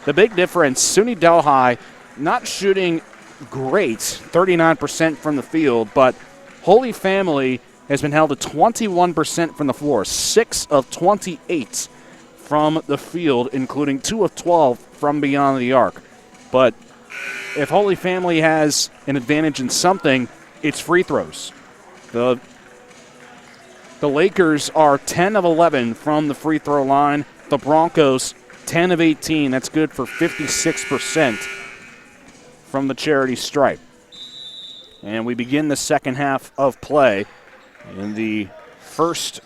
The big difference, SUNY Delhi not shooting great, 39% from the field, but Holy Family has been held to 21% from the floor, 6 of 28 from the field, including 2 of 12 from beyond the arc. But if Holy Family has an advantage in something, it's free throws. The Lakers are 10 of 11 from the free throw line. The Broncos, 10 of 18. That's good for 56% from the charity stripe. And we begin the second half of play in the first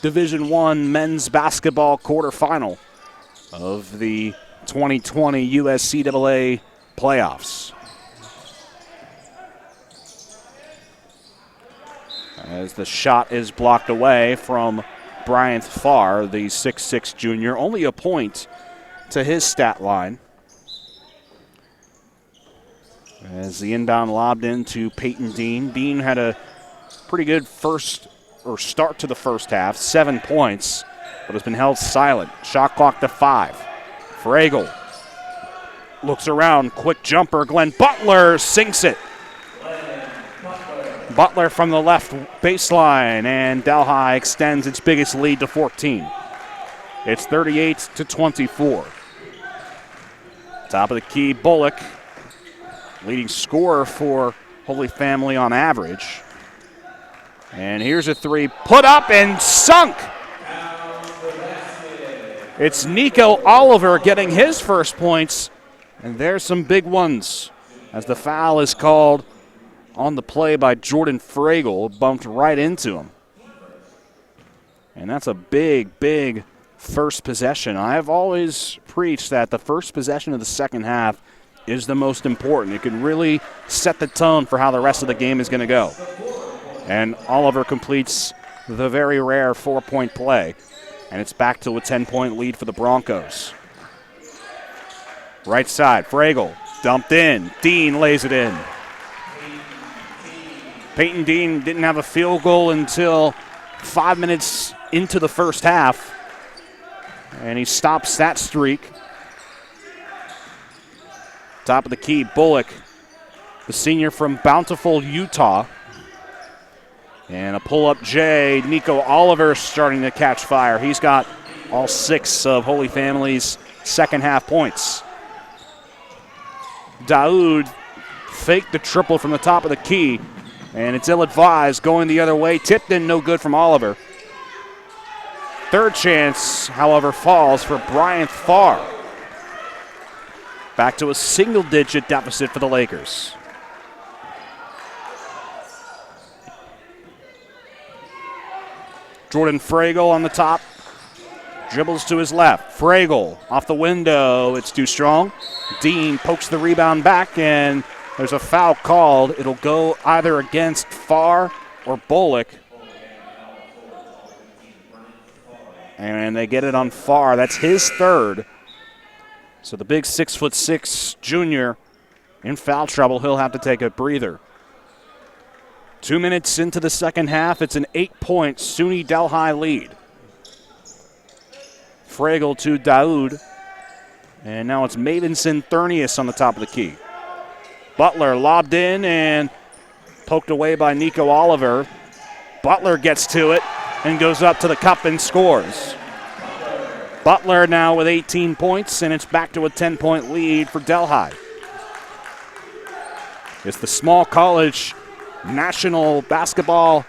Division I men's basketball quarterfinal of the 2020 USCAA playoffs. As the shot is blocked away from Bryant Farr, the 6'6" junior. Only a point to his stat line. As the inbound lobbed into Peyton Dean. Dean had a pretty good start to the first half, 7 points, but has been held silent. Shot clock to 5. Fragel looks around, quick jumper. Glenn Butler sinks it. Butler from the left baseline, and Delhi extends its biggest lead to 14. It's 38-24. Top of the key, Bullock, leading scorer for Holy Family on average. And here's a three, put up and sunk. It's Nico Oliver getting his first points, and there's some big ones as the foul is called on the play by Jordan Fragel, bumped right into him. And that's a big, big first possession. I have always preached that the first possession of the second half is the most important. It can really set the tone for how the rest of the game is going to go. And Oliver completes the very rare 4-point play, and it's back to a 10-point lead for the Broncos. Right side, Fragel dumped in. Dean lays it in. Peyton Dean didn't have a field goal until 5 minutes into the first half, and he stops that streak. Top of the key, Bullock, the senior from Bountiful, Utah. And a pull-up J, Nico Oliver starting to catch fire. He's got all 6 of Holy Family's second half points. Daoud faked the triple from the top of the key, and it's ill-advised, going the other way. Tipped in, no good from Oliver. Third chance, however, falls for Bryant Farr. Back to a single-digit deficit for the Lakers. Jordan Fragel on the top. Dribbles to his left. Fragel off the window. It's too strong. Dean pokes the rebound back, and there's a foul called. It'll go either against Farr or Bullock. And they get it on Farr. That's his third. So the big 6'6" junior in foul trouble. He'll have to take a breather. 2 minutes into the second half, it's an 8-point SUNY Delhi lead. Fragel to Daoud. And now it's Mavenson Thurnius on the top of the key. Butler lobbed in and poked away by Nico Oliver. Butler gets to it and goes up to the cup and scores. Butler now with 18 points, and it's back to a 10-point lead for Delhi. It's the small college national basketball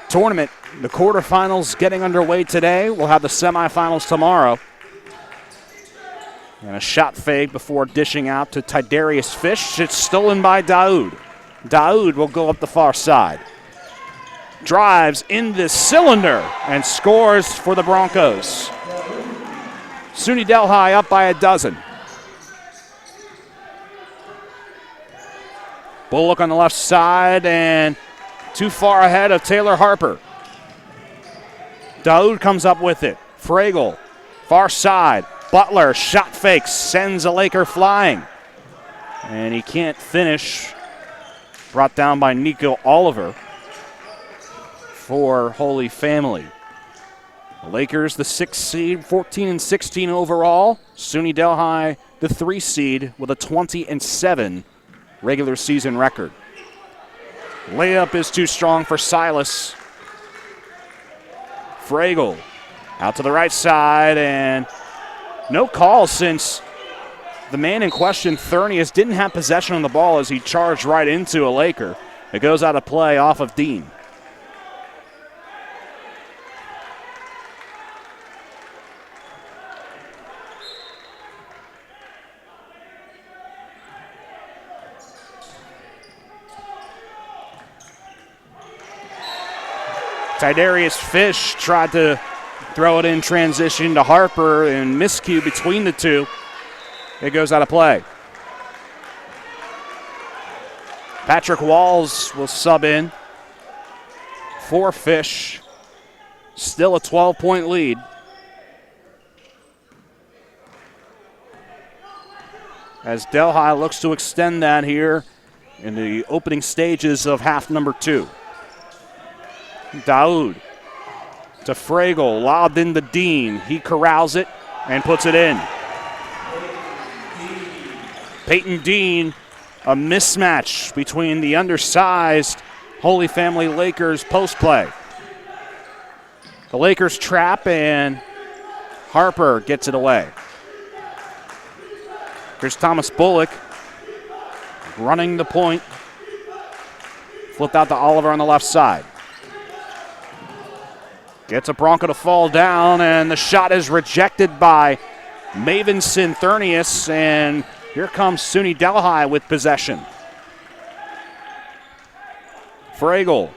tournament. The quarterfinals getting underway today. We'll have the semifinals tomorrow. And a shot fake before dishing out to Tidarius Fish. It's stolen by Daoud. Daoud will go up the far side. Drives in the cylinder and scores for the Broncos. SUNY Delhi up by a dozen. Bullock on the left side and too far ahead of Taylor Harper. Daoud comes up with it. Fragel, far side. Butler, shot fake, sends a Laker flying. And he can't finish. Brought down by Nico Oliver for Holy Family. The Lakers, the 6th seed, 14-16 overall. SUNY Delhi, the 3 seed, with a 20-7 regular season record. Layup is too strong for Silas. Fragel out to the right side, and no call since the man in question, Thurnius, didn't have possession of the ball as he charged right into a Laker. It goes out of play off of Dean. Tidarius Fish tried to throw it in transition to Harper and miscue between the two. It goes out of play. Patrick Walls will sub in for Fish. Still a 12-point lead. As Delhi looks to extend that here in the opening stages of half number 2. Daoud to Fragel, lobbed into Dean. He corrals it and puts it in. Peyton Dean, a mismatch between the undersized Holy Family Lakers post play. The Lakers trap and Harper gets it away. Here's Thomas Bullock running the point. Flipped out to Oliver on the left side. Gets a Bronco to fall down, and the shot is rejected by Mavenson Thurnius, and here comes SUNY Delhi with possession. Fragel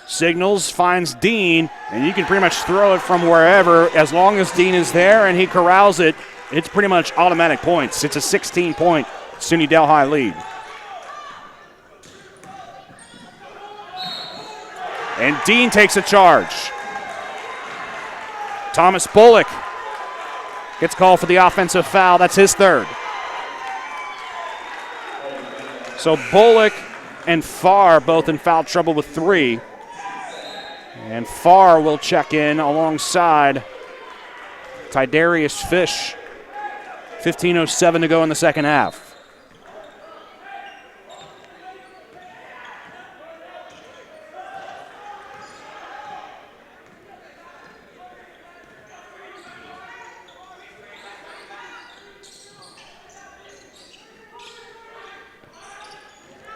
signals, finds Dean, and you can pretty much throw it from wherever as long as Dean is there and he corrals it. It's pretty much automatic points. It's a 16-point SUNY Delhi lead. And Dean takes a charge. Thomas Bullock gets called for the offensive foul. That's his 3rd. So Bullock and Farr both in foul trouble with 3. And Farr will check in alongside Tidarius Fish. 15:07 to go in the second half.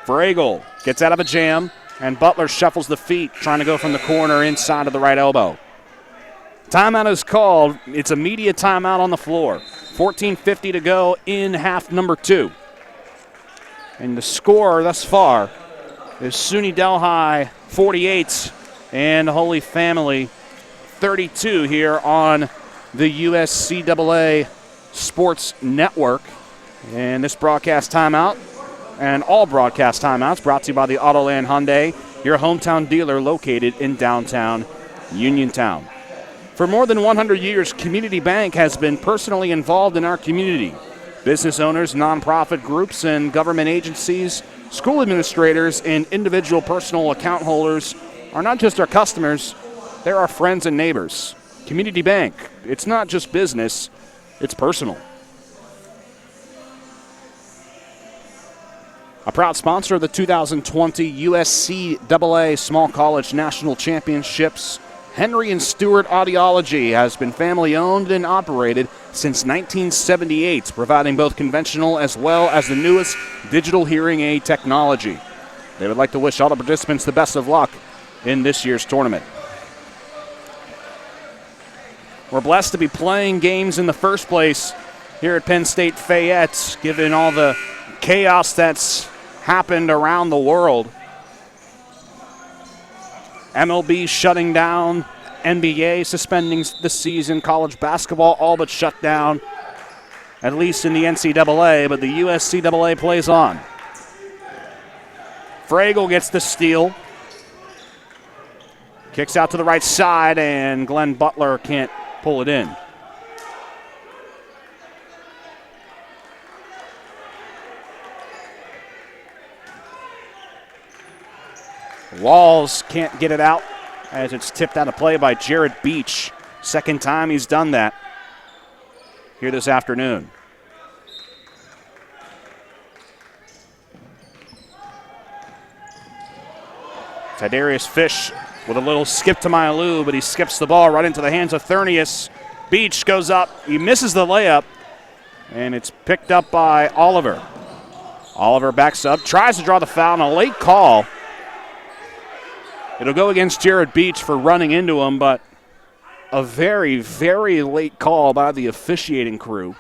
Fragel gets out of a jam, and Butler shuffles the feet, trying to go from the corner inside of the right elbow. Timeout is called. It's a media timeout on the floor. 14:50 to go in half number 2. And the score thus far is SUNY Delhi 48 and Holy Family 32 here on the USCAA Sports Network. And this broadcast timeout and all broadcast timeouts brought to you by the Autoland Hyundai, your hometown dealer located in downtown Uniontown. For more than 100 years, Community Bank has been personally involved in our community. Business owners, nonprofit groups, and government agencies, school administrators, and individual personal account holders are not just our customers, they're our friends and neighbors. Community Bank, it's not just business, it's personal. A proud sponsor of the 2020 USCAA Small College National Championships Henry and Stewart Audiology has been family owned and operated since 1978, providing both conventional as well as the newest digital hearing aid technology. They would like to wish all the participants the best of luck in this year's tournament. We're blessed to be playing games in the first place here at Penn State Fayette, given all the chaos that's happened around the world. MLB shutting down, NBA suspending the season, college basketball all but shut down, at least in the NCAA, but the USCAA plays on. Fragel gets the steal. Kicks out to the right side, and Glenn Butler can't pull it in. Walls can't get it out as it's tipped out of play by Jared Beach. Second time he's done that here this afternoon. Tidarius Fish with a little skip to Mailu, but he skips the ball right into the hands of Thurnius. Beach goes up. He misses the layup, and it's picked up by Oliver. Oliver backs up, tries to draw the foul, and a late call. It'll go against Jared Beach for running into him, but a very, very late call by the officiating crew.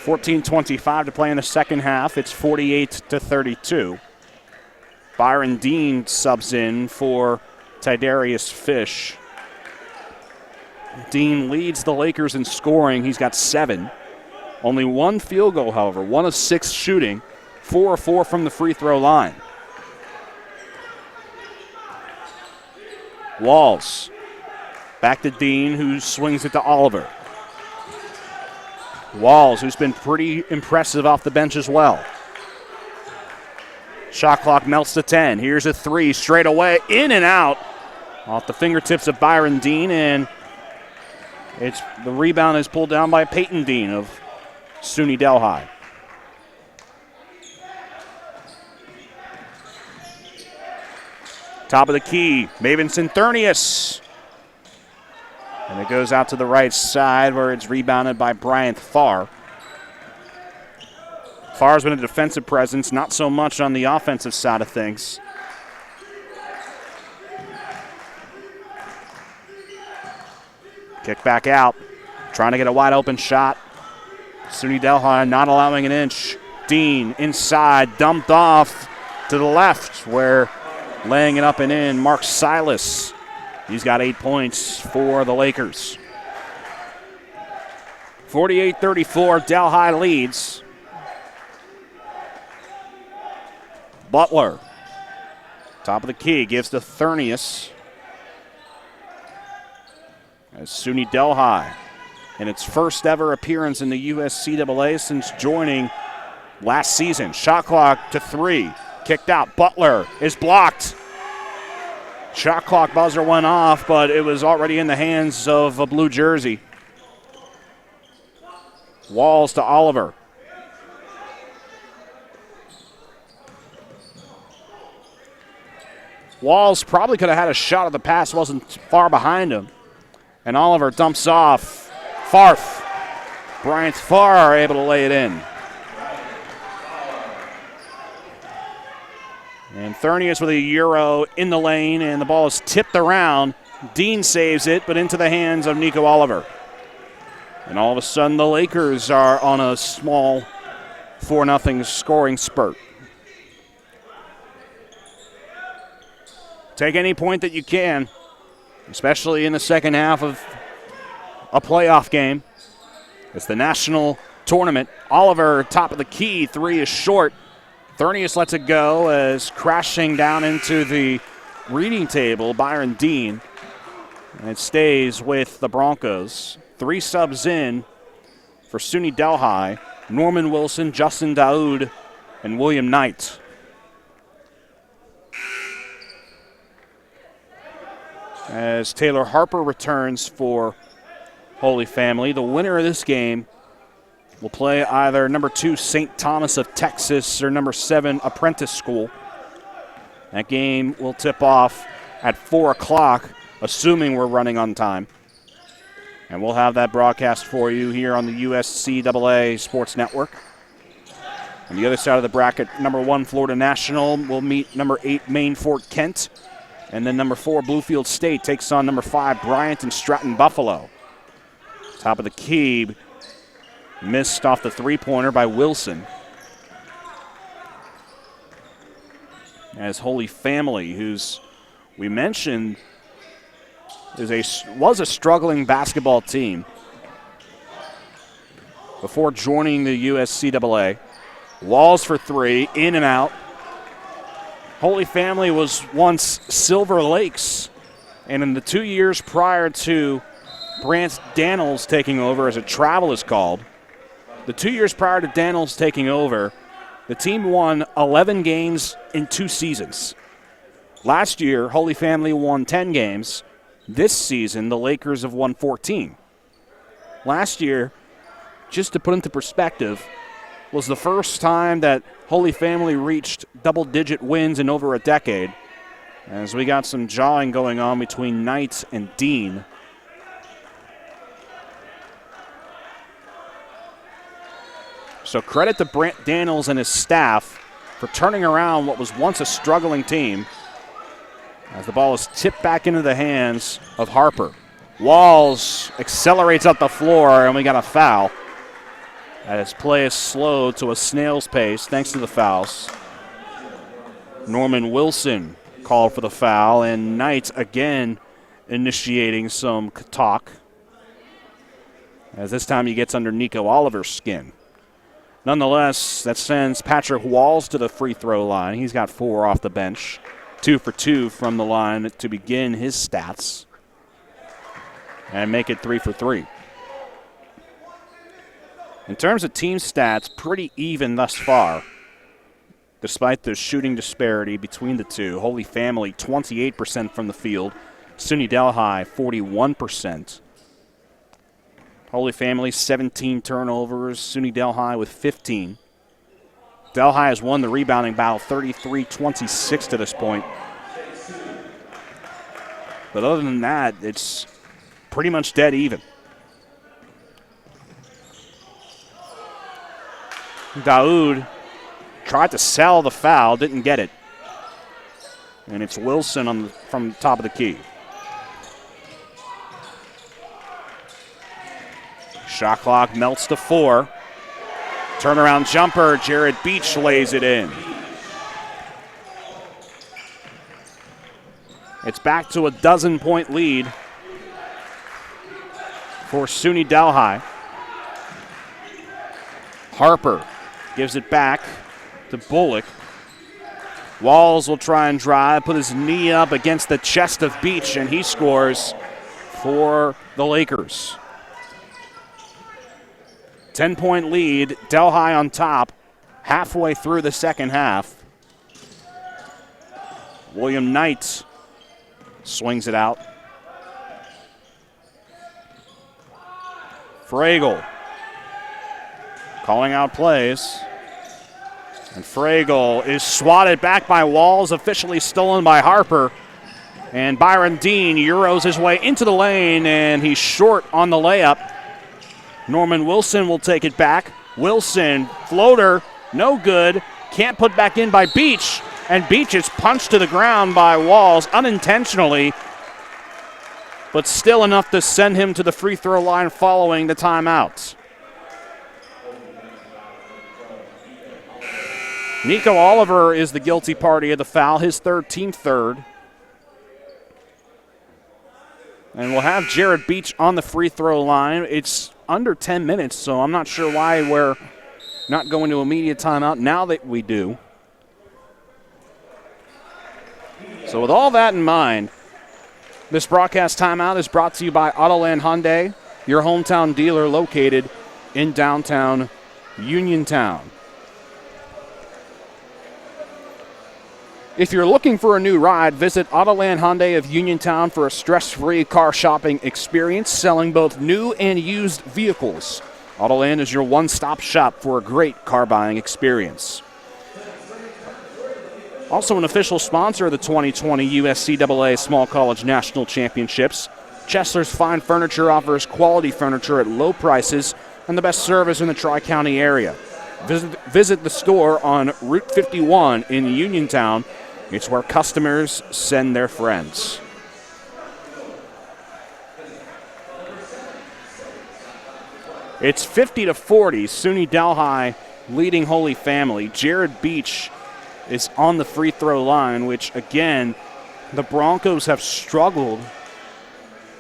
14:25 to play in the second half. It's 48-32. Byron Dean subs in for Tidarius Fish. Dean leads the Lakers in scoring. He's got 7. Only 1 field goal, however. 1 of 6 shooting. 4 of 4 from the free throw line. Walls. Back to Dean, who swings it to Oliver. Walls, who's been pretty impressive off the bench as well. Shot clock melts to 10. Here's a 3 straight away, in and out. Off the fingertips of Byron Dean, and the rebound is pulled down by Peyton Dean of SUNY Delhi. Top of the key, Mavenson Thurnius. And it goes out to the right side where it's rebounded by Bryant Farr. Farr's been a defensive presence, not so much on the offensive side of things. Kick back out, trying to get a wide open shot. SUNY Delhi not allowing an inch. Dean inside, dumped off to the left where laying it up and in, Mark Silas. He's got 8 points for the Lakers. 48-34, Delhi leads. Butler, top of the key, gives to Thurnius. As SUNY Delhi, in its first ever appearance in the USCAA since joining last season. Shot clock to 3, kicked out. Butler is blocked. Shot clock buzzer went off, but it was already in the hands of a blue jersey. Walls to Oliver. Walls probably could have had a shot if the pass wasn't far behind him. And Oliver dumps off. Farf. Bryant Farr able to lay it in. And Thurnius with a euro in the lane, and the ball is tipped around. Dean saves it, but into the hands of Nico Oliver. And all of a sudden, the Lakers are on a small 4-0 scoring spurt. Take any point that you can, especially in the second half of a playoff game. It's the national tournament. Oliver, top of the key, 3 is short. Thurnius lets it go as crashing down into the reading table, Byron Dean. And it stays with the Broncos. 3 subs in for SUNY Delhi. Norman Wilson, Justin Daoud, and William Knight. As Taylor Harper returns for Holy Family, the winner of this game will play either number 2 St. Thomas of Texas or number 7 Apprentice School. That game will tip off at 4 o'clock, assuming we're running on time. And we'll have that broadcast for you here on the USCAA Sports Network. On the other side of the bracket, number 1 Florida National will meet number 8 Maine Fort Kent. And then number 4 Bluefield State takes on number 5 Bryant and Stratton Buffalo. Top of the key, missed off the three-pointer by Wilson. As Holy Family, who's we mentioned was a struggling basketball team before joining the USCAA. Walls for 3, in and out. Holy Family was once Silver Lakes, and in the 2 years prior to Brant Daniels taking over, as a travel is called, the 2 years prior to Daniels taking over, the team won 11 games in 2 seasons. Last year, Holy Family won 10 games. This season, the Lakers have won 14. Last year, just to put into perspective, was the first time that Holy Family reached double-digit wins in over a decade, as we got some jawing going on between Knight and Dean. So credit to Brant Daniels and his staff for turning around what was once a struggling team, as the ball is tipped back into the hands of Harper. Walls accelerates up the floor, and we got a foul. As play is slowed to a snail's pace thanks to the fouls. Norman Wilson called for the foul, and Knight again initiating some talk, as this time he gets under Nico Oliver's skin. Nonetheless, that sends Patrick Walls to the free throw line. He's got 4 off the bench, 2 for 2 from the line to begin his stats, and make it 3 for 3. In terms of team stats, pretty even thus far, despite the shooting disparity between the two. Holy Family, 28% from the field. SUNY Delhi, 41%. Holy Family, 17 turnovers. SUNY Delhi with 15. Delhi has won the rebounding battle 33-26 to this point. But other than that, it's pretty much dead even. Daoud tried to sell the foul, didn't get it. And it's Wilson from the top of the key. Shot clock melts to 4. Turnaround jumper, Jared Beach lays it in. It's back to a 12-point lead for SUNY Delhi. Harper gives it back to Bullock. Walls will try and drive, put his knee up against the chest of Beach, and he scores for the Lakers. 10-point lead, Delhi on top, halfway through the second half. William Knight swings it out. Fragel calling out plays. And Fragel is swatted back by Walls, officially stolen by Harper. And Byron Dean euros his way into the lane, and he's short on the layup. Norman Wilson will take it back. Wilson, floater, no good. Can't put back in by Beach. And Beach is punched to the ground by Walls unintentionally, but still enough to send him to the free throw line following the timeout. Nico Oliver is the guilty party of the foul, his third, team third. And we'll have Jared Beach on the free throw line. It's under 10 minutes, so I'm not sure why we're not going to immediate timeout now that we do. So with all that in mind, this broadcast timeout is brought to you by Autoland Hyundai, your hometown dealer located in downtown Uniontown. If you're looking for a new ride, visit Autoland Hyundai of Uniontown for a stress-free car shopping experience, selling both new and used vehicles. Autoland is your one-stop shop for a great car buying experience. Also an official sponsor of the 2020 USCAA Small College National Championships, Chesler's Fine Furniture offers quality furniture at low prices and the best service in the Tri-County area. Visit the store on Route 51 in Uniontown. It's where customers send their friends. It's 50-40, SUNY Delhi leading Holy Family. Jared Beach is on the free throw line, which, again, the Broncos have struggled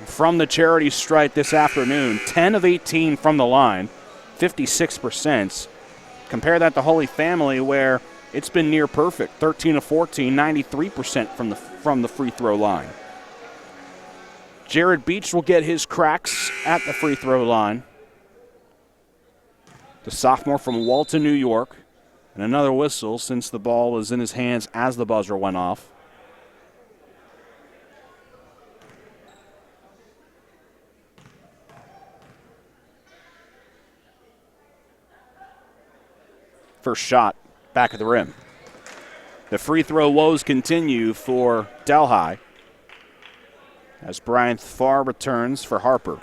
from the charity stripe this afternoon. 10 of 18 from the line, 56%. Compare that to Holy Family, where it's been near perfect, 13 of 14, 93% from the free throw line. Jared Beach will get his cracks at the free throw line. The sophomore from Walton, New York. And another whistle since the ball was in his hands as the buzzer went off. First shot, back of the rim. The free throw woes continue for Delhi as Brian Farr returns for Harper.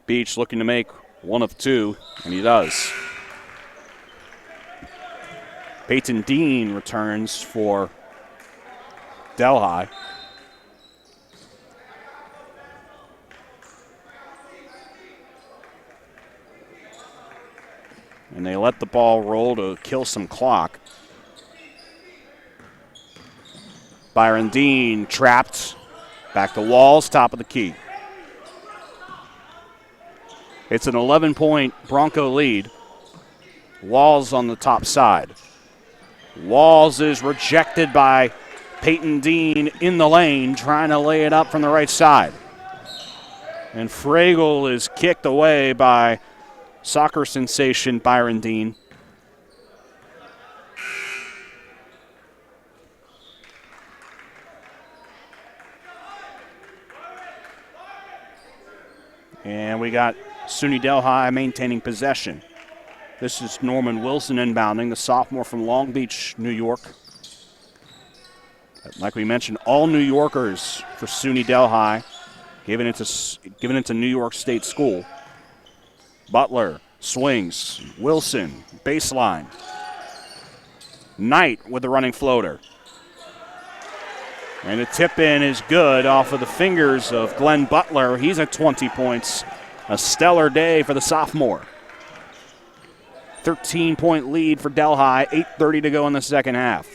Beach looking to make one of two, and he does. Peyton Dean returns for Delhi. And they let the ball roll to kill some clock. Byron Dean trapped. Back to Walls, top of the key. It's an 11-point Bronco lead. Walls on the top side. Walls is rejected by Peyton Dean in the lane, trying to lay it up from the right side. And Fragel is kicked away by soccer sensation Byron Dean. And we got SUNY Delhi maintaining possession. This is Norman Wilson inbounding, the sophomore from Long Beach, New York. Like we mentioned, all New Yorkers for SUNY Delhi, given it to New York State School. Butler swings. Wilson, baseline. Knight with the running floater. And the tip-in is good off of the fingers of Glenn Butler. He's at 20 points. A stellar day for the sophomore. 13-point lead for Delhi, 8:30 to go in the second half.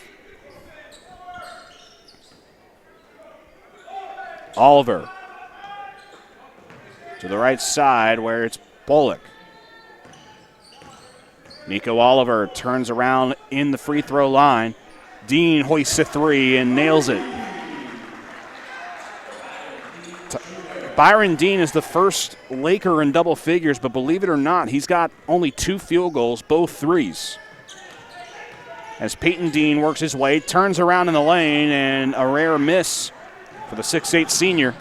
Oliver to the right side where it's Bullock. Nico Oliver turns around in the free throw line. Dean hoists a three and nails it. Byron Dean is the first Laker in double figures, but believe it or not, he's got only 2 field goals, both threes. As Peyton Dean works his way, turns around in the lane, and a rare miss for the 6'8 senior.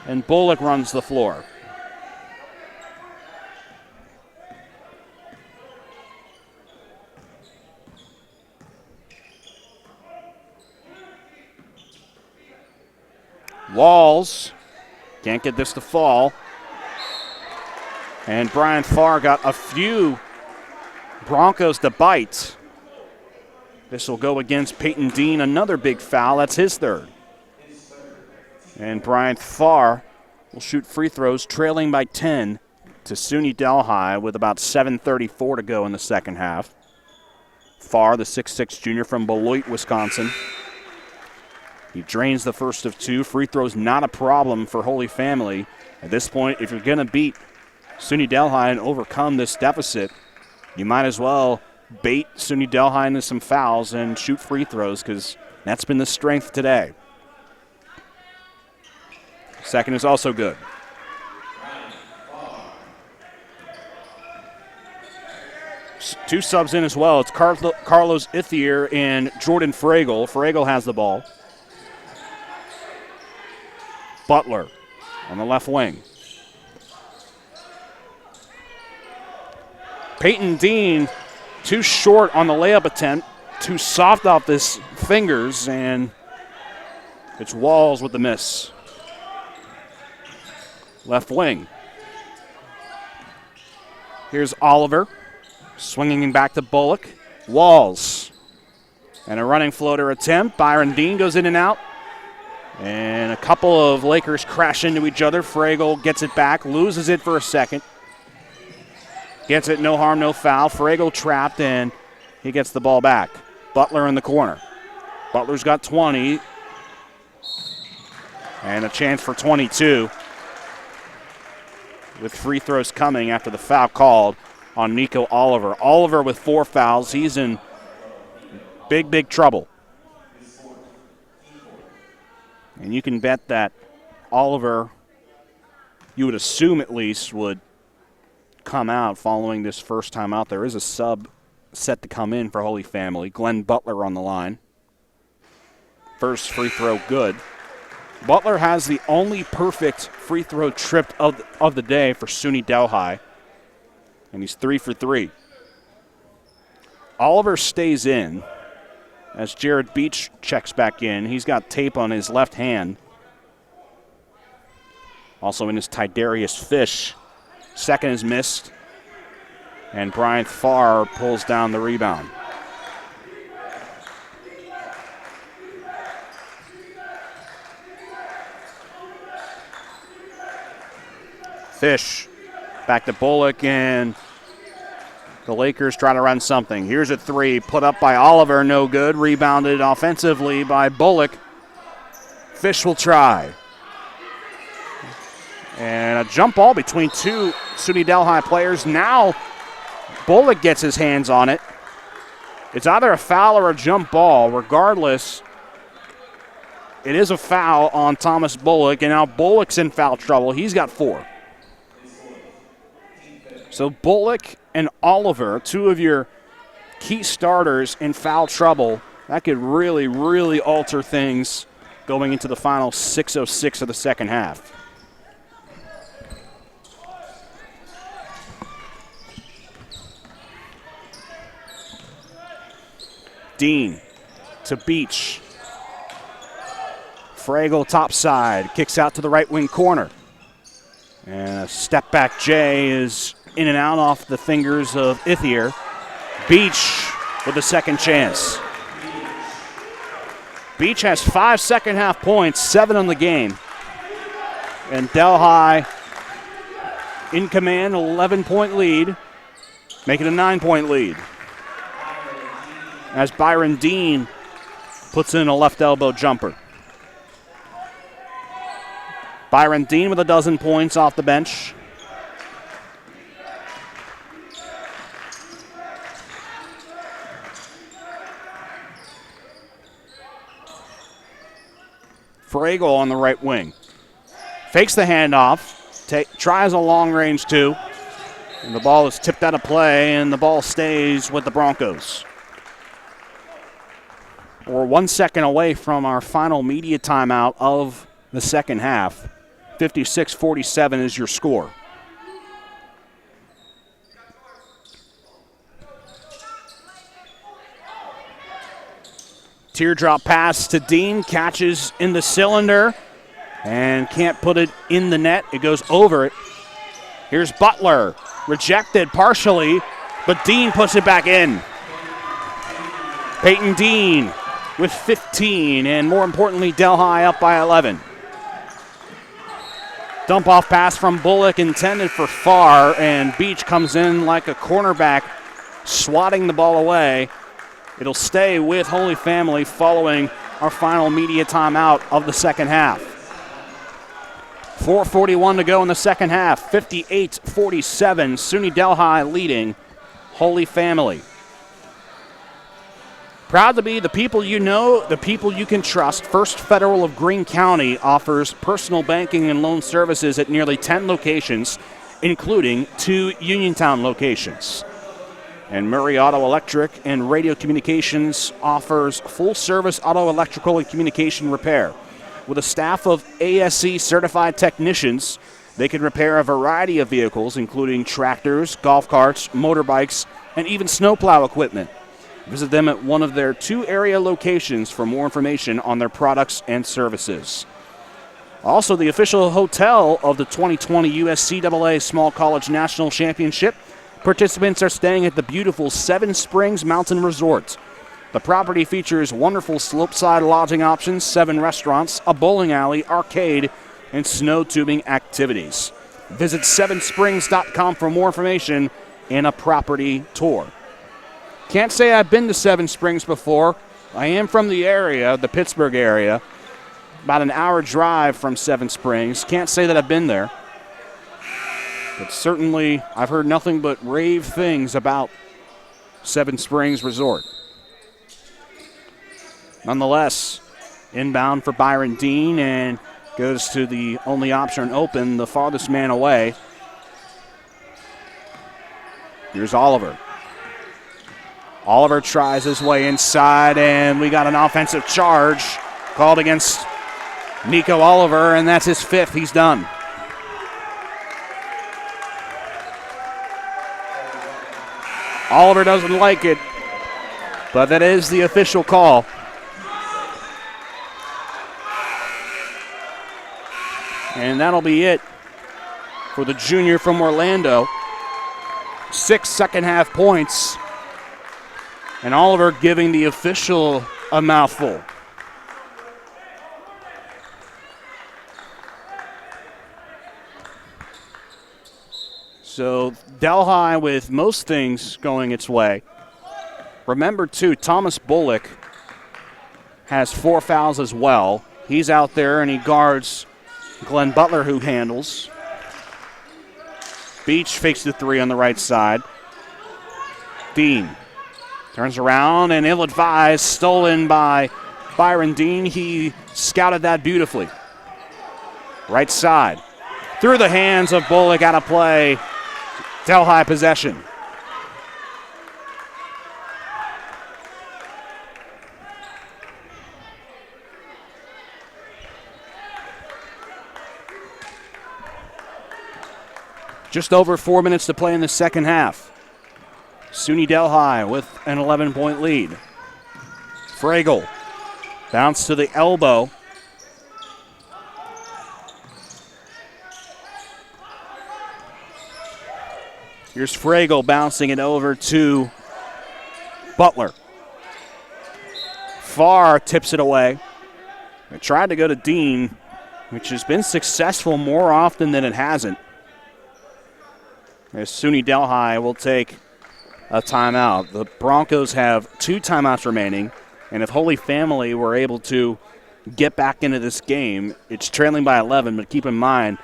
And Bullock runs the floor. Walls can't get this to fall. And Brian Farr got a few Broncos to bite. This will go against Peyton Dean, another big foul. That's his third. And Brian Farr will shoot free throws, trailing by 10 to SUNY Delhi with about 7:34 to go in the second half. Farr, the 6'6 junior from Beloit, Wisconsin. He drains the first of 2. Free throws not a problem for Holy Family. At this point, if you're going to beat SUNY Delhi and overcome this deficit, you might as well bait SUNY Delhi into some fouls and shoot free throws, because that's been the strength today. Second is also good. Two subs in as well. It's Carlos Ithier and Jordan Fragel. Fragel has the ball. Butler on the left wing. Peyton Dean too short on the layup attempt, too soft off his fingers, and it's Walls with the miss. Left wing. Here's Oliver, swinging back to Bullock. Walls. And a running floater attempt. Byron Dean goes in and out. And a couple of Lakers crash into each other. Fragel gets it back, loses it for a second. Gets it, no harm, no foul. Fragel trapped, and he gets the ball back. Butler in the corner. Butler's got 20. And a chance for 22. With free throws coming after the foul called on Nico Oliver. Oliver with 4 fouls. He's in big, big trouble. And you can bet that Oliver, you would assume at least, would come out following this first time out. There is a sub set to come in for Holy Family. Glenn Butler on the line. First free throw good. Butler has the only perfect free throw trip of the day for SUNY Delhi, and he's 3 for 3. Oliver stays in as Jared Beach checks back in. He's got tape on his left hand. Also in his Tidarius Fish. Second is missed, and Bryant Farr pulls down the rebound. Fish back to Bullock, and the Lakers try to run something. Here's a three put up by Oliver, no good. Rebounded offensively by Bullock. Fish will try. And a jump ball between two SUNY Delhi players. Now Bullock gets his hands on it. It's either a foul or a jump ball. Regardless, it is a foul on Thomas Bullock, and now Bullock's in foul trouble. He's got 4. So Bullock and Oliver, 2 of your key starters in foul trouble. That could really, really alter things going into the final 6:06 of the second half. Dean to Beach. Fragel topside, kicks out to the right wing corner. And a step back J is in and out off the fingers of Ithier. Beach with a second chance. Beach has 5 second half points, 7 on the game. And Delhi in command, 11-point lead, make it a 9-point lead. As Byron Dean puts in a left elbow jumper. Byron Dean with a dozen points off the bench. Fragel on the right wing. Fakes the handoff, tries a long range 2. And the ball is tipped out of play, and the ball stays with the Broncos. We're 1 second away from our final media timeout of the second half. 56-47 is your score. Teardrop pass to Dean, catches in the cylinder and can't put it in the net. It goes over it. Here's Butler, rejected partially, but Dean puts it back in. Peyton Dean with 15, and more importantly, Delhi up by 11. Dump off pass from Bullock intended for Farr, and Beach comes in like a cornerback, swatting the ball away. It'll stay with Holy Family following our final media timeout of the second half. 4:41 to go in the second half. 58-47, SUNY Delhi leading Holy Family. Proud to be the people you know, the people you can trust. First Federal of Greene County offers personal banking and loan services at nearly 10 locations, including 2 Uniontown locations. And Murray Auto Electric and Radio Communications offers full-service auto electrical and communication repair With a staff of ASE certified technicians, they can repair a variety of vehicles, including tractors, golf carts, motorbikes, and even snowplow equipment. Visit them at one of their 2 area locations for more information on their products and services. Also, the official hotel of the 2020 USCAA Small College National Championship, participants are staying at the beautiful Seven Springs Mountain Resort. The property features wonderful slopeside lodging options, 7 restaurants, a bowling alley, arcade, and snow tubing activities. Visit sevensprings.com for more information and a property tour. Can't say I've been to Seven Springs before. I am from the area, the Pittsburgh area, about an hour drive from Seven Springs. Can't say that I've been there. But certainly I've heard nothing but rave things about Seven Springs Resort. Nonetheless, inbound for Byron Dean and goes to the only option open, the farthest man away. Here's Oliver. Oliver tries his way inside, and we got an offensive charge called against Nico Oliver, and that's his 5th. He's done. Oliver doesn't like it, but that is the official call. And that'll be it for the junior from Orlando. 6 second-half points. And Oliver giving the official a mouthful. So Delhi with most things going its way. Remember, too, Thomas Bullock has 4 fouls as well. He's out there and he guards Glenn Butler, who handles. Beach fakes the 3 on the right side. Dean turns around and ill-advised, stolen by Byron Dean. He scouted that beautifully. Right side. Through the hands of Bullock, out of play. Delhi possession. Just over 4 minutes to play in the second half. SUNY Delhi with an 11-point lead. Fragel. Bounce to the elbow. Here's Fragel bouncing it over to Butler. Farr tips it away. They tried to go to Dean, which has been successful more often than it hasn't. As SUNY Delhi will take a timeout. The Broncos have 2 timeouts remaining, and if Holy Family were able to get back into this game, it's trailing by 11, but keep in mind,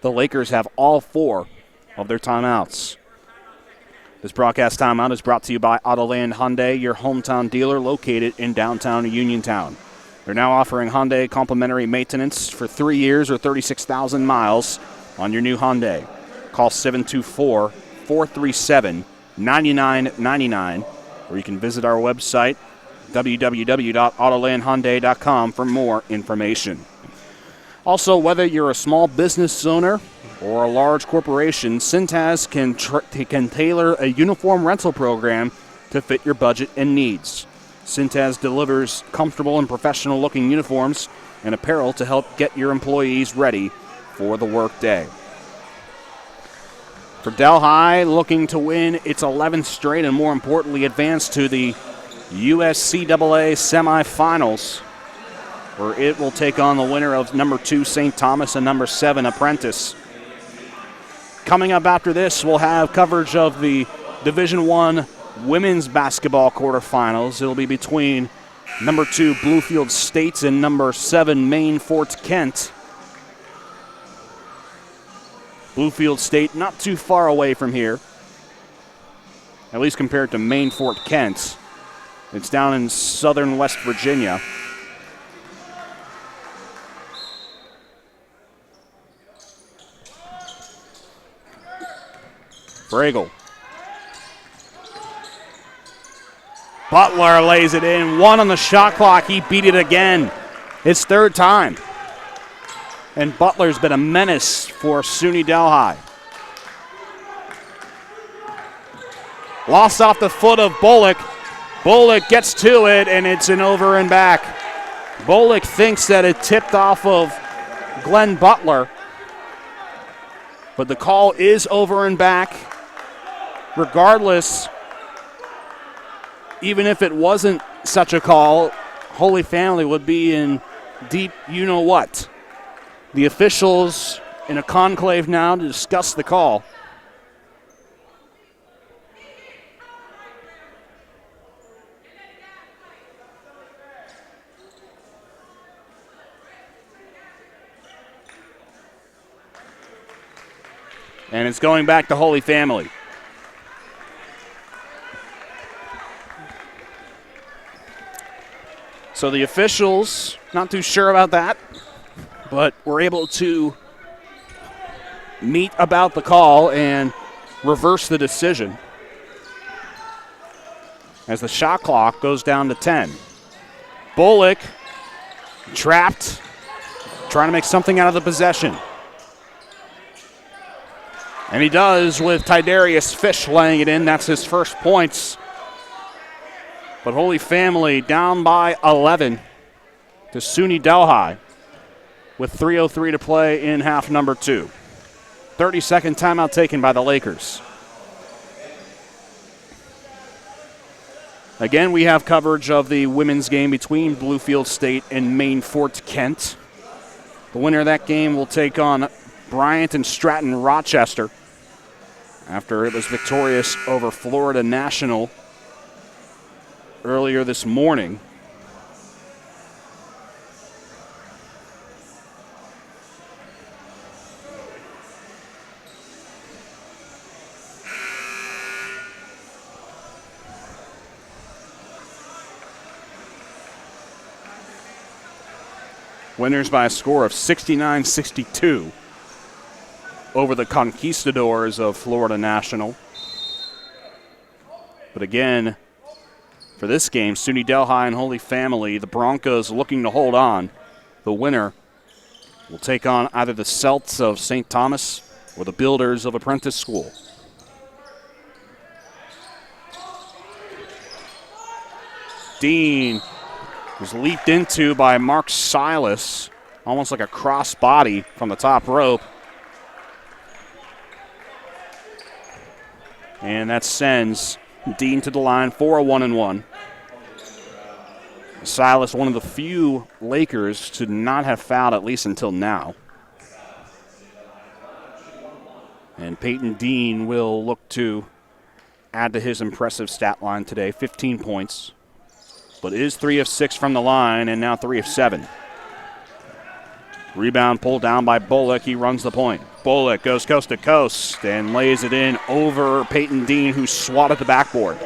the Lakers have all 4 of their timeouts. This broadcast timeout is brought to you by Autoland Hyundai, your hometown dealer located in downtown Uniontown. They're now offering Hyundai complimentary maintenance for 3 years or 36,000 miles on your new Hyundai. Call 724-437-9999, or you can visit our website, www.autolandhyundai.com, for more information. Also, whether you're a small business owner or a large corporation, Cintas can tailor a uniform rental program to fit your budget and needs. Cintas delivers comfortable and professional-looking uniforms and apparel to help get your employees ready for the workday. For Delhi, looking to win its 11th straight and, more importantly, advance to the USCAA semifinals, where it will take on the winner of number 2 St. Thomas and number 7 Apprentice. Coming up after this, we'll have coverage of the Division I women's basketball quarterfinals. It'll be between number 2 Bluefield State and number 7 Maine Fort Kent. Bluefield State not too far away from here, at least compared to Maine Fort Kent. It's down in southern West Virginia. Fragel. Butler lays it in. 1 on the shot clock. He beat it again. His 3rd time. And Butler's been a menace for SUNY Delhi. Lost off the foot of Bullock. Bullock gets to it, and it's an over and back. Bullock thinks that it tipped off of Glenn Butler, but the call is over and back. Regardless, even if it wasn't such a call, Holy Family would be in deep you-know-what. The officials in a conclave now to discuss the call. And it's going back to Holy Family. So the officials, not too sure about that, but were able to meet about the call and reverse the decision as the shot clock goes down to 10. Bullock trapped, trying to make something out of the possession. And he does with Tidarius Fish laying it in. That's his first points. But Holy Family down by 11 to SUNY Delhi with 3:03 to play in half number 2. 30-second timeout taken by the Lakers. Again, we have coverage of the women's game between Bluefield State and Maine Fort Kent. The winner of that game will take on Bryant and Stratton Rochester after it was victorious over Florida National earlier this morning. Winners by a score of 69-62 over the Conquistadors of Florida National. But again, for this game, SUNY Delhi and Holy Family, the Broncos looking to hold on. The winner will take on either the Celts of St. Thomas or the Builders of Apprentice School. Dean was leaped into by Mark Silas, almost like a cross body from the top rope. And that sends Dean to the line for a 1-and-1. Silas, one of the few Lakers to not have fouled, at least until now. And Peyton Dean will look to add to his impressive stat line today, 15 points. But is 3 of 6 from the line and now 3 of 7. Rebound pulled down by Bullock. He runs the point. Bullock goes coast to coast and lays it in over Peyton Dean, who swatted the backboard.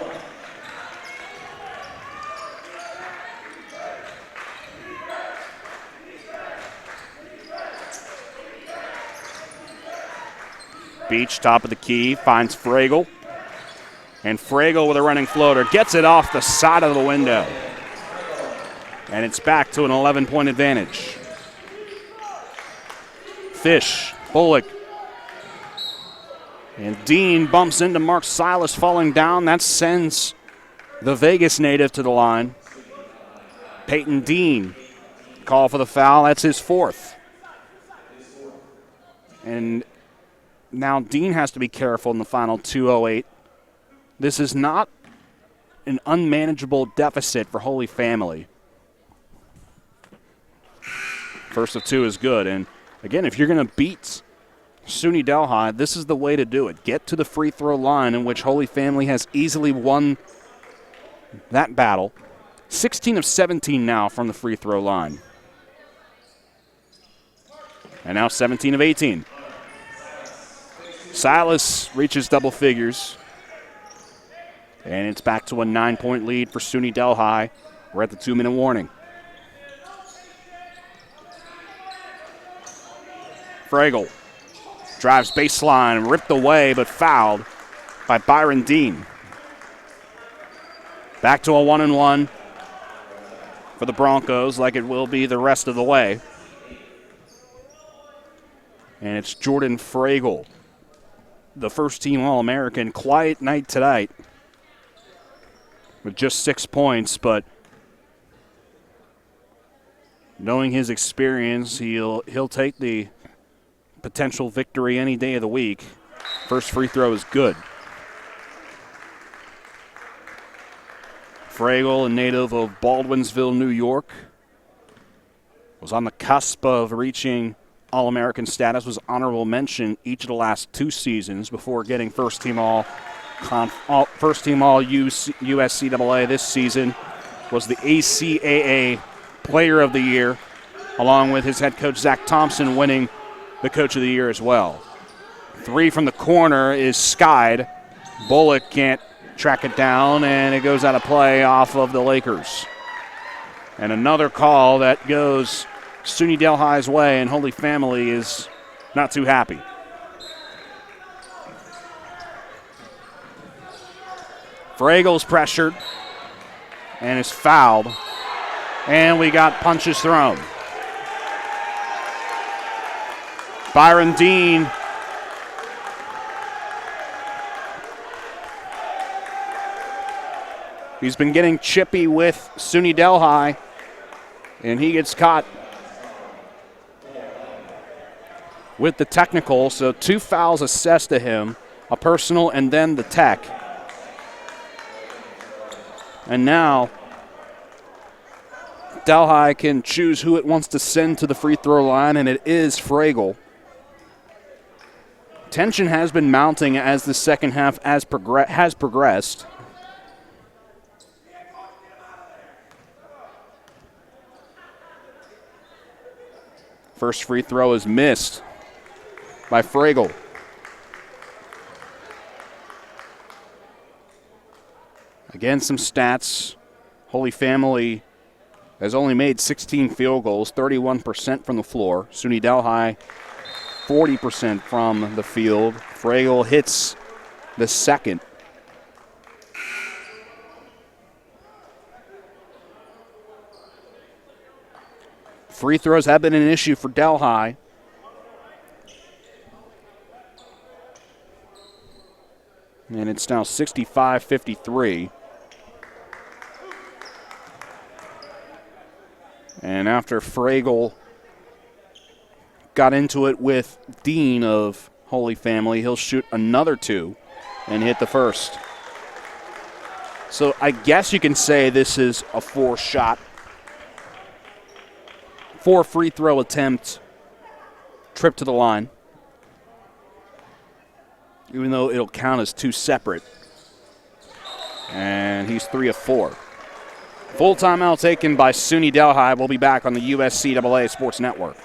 Beach, top of the key, finds Fragel. And Fragel with a running floater gets it off the side of the window. And it's back to an 11-point advantage. Fish, Bullock, and Dean bumps into Mark Silas falling down. That sends the Vegas native to the line. Peyton Dean, call for the foul. That's his 4th. And now Dean has to be careful in the final 2:08. This is not an unmanageable deficit for Holy Family. First of 2 is good. And again, if you're going to beat SUNY Delhi, this is the way to do it. Get to the free throw line, in which Holy Family has easily won that battle. 16 of 17 now from the free throw line. And now 17 of 18. Silas reaches double figures. And it's back to a 9-point lead for SUNY Delhi. We're at the 2-minute warning. Fragel drives baseline, ripped away, but fouled by Byron Dean. Back to a 1-and-1 for the Broncos, like it will be the rest of the way. And it's Jordan Fragel, the first-team All-American. Quiet night tonight with just 6 points, but knowing his experience, he'll take the potential victory any day of the week. First free throw is good. Fragel, a native of Baldwinsville, New York, was on the cusp of reaching All-American status, was honorable mention each of the last 2 seasons before getting first-team All USCAA this season. Was the ACAA Player of the Year, along with his head coach Zach Thompson winning the Coach of the Year as well. 3 from the corner is skied. Bullock can't track it down, and it goes out of play off of the Lakers. And another call that goes SUNY Delhi's way, and Holy Family is not too happy. Fragel's pressured and is fouled. And we got punches thrown. Byron Dean he's been getting chippy with SUNY Delhi, and he gets caught with the technical, so 2 fouls assessed to him, a personal and then the tech. And now Delhi can choose who it wants to send to the free throw line, and it is Fragel. Tension has been mounting as the second half has progressed. First free throw is missed by Fragel. Again, some stats. Holy Family has only made 16 field goals, 31% from the floor. SUNY Delhi, 40% from the field. Fragel hits the second. Free throws have been an issue for Delhi. And it's now 65-53. And after Fragel got into it with Dean of Holy Family, he'll shoot another 2 and hit the first. So I guess you can say this is a 4 free throw attempt trip to the line, even though it'll count as 2 separate. And he's 3 of 4. Full timeout taken by SUNY Delhi. We'll be back on the USCAA Sports Network.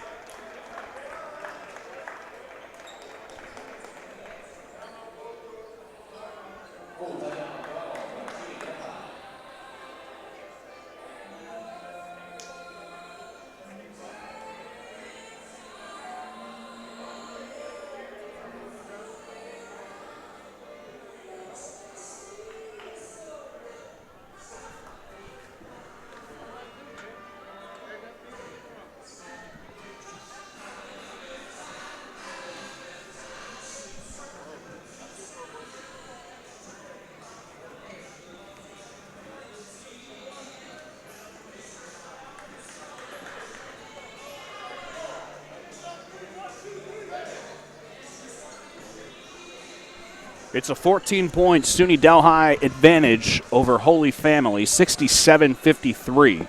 It's a 14-point SUNY Delhi advantage over Holy Family, 67-53.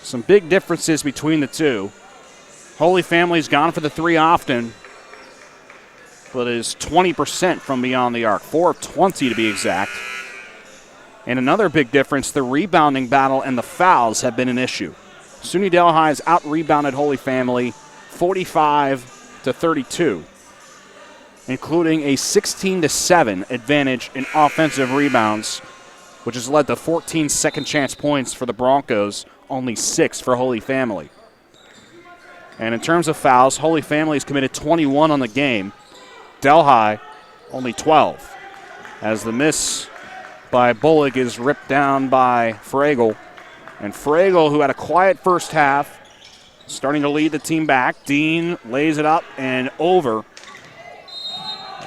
Some big differences between the two. Holy Family's gone for the 3 often, but is 20% from beyond the arc, 4 of 20 to be exact. And another big difference, the rebounding battle and the fouls have been an issue. SUNY Delhi has out-rebounded Holy Family 45-32. Including a 16-7 advantage in offensive rebounds, which has led to 14 second-chance points for the Broncos, only 6 for Holy Family. And in terms of fouls, Holy Family has committed 21 on the game. Delhi, only 12. As the miss by Bullock is ripped down by Fragel. And Fragel, who had a quiet first half, starting to lead the team back. Dean lays it up and over.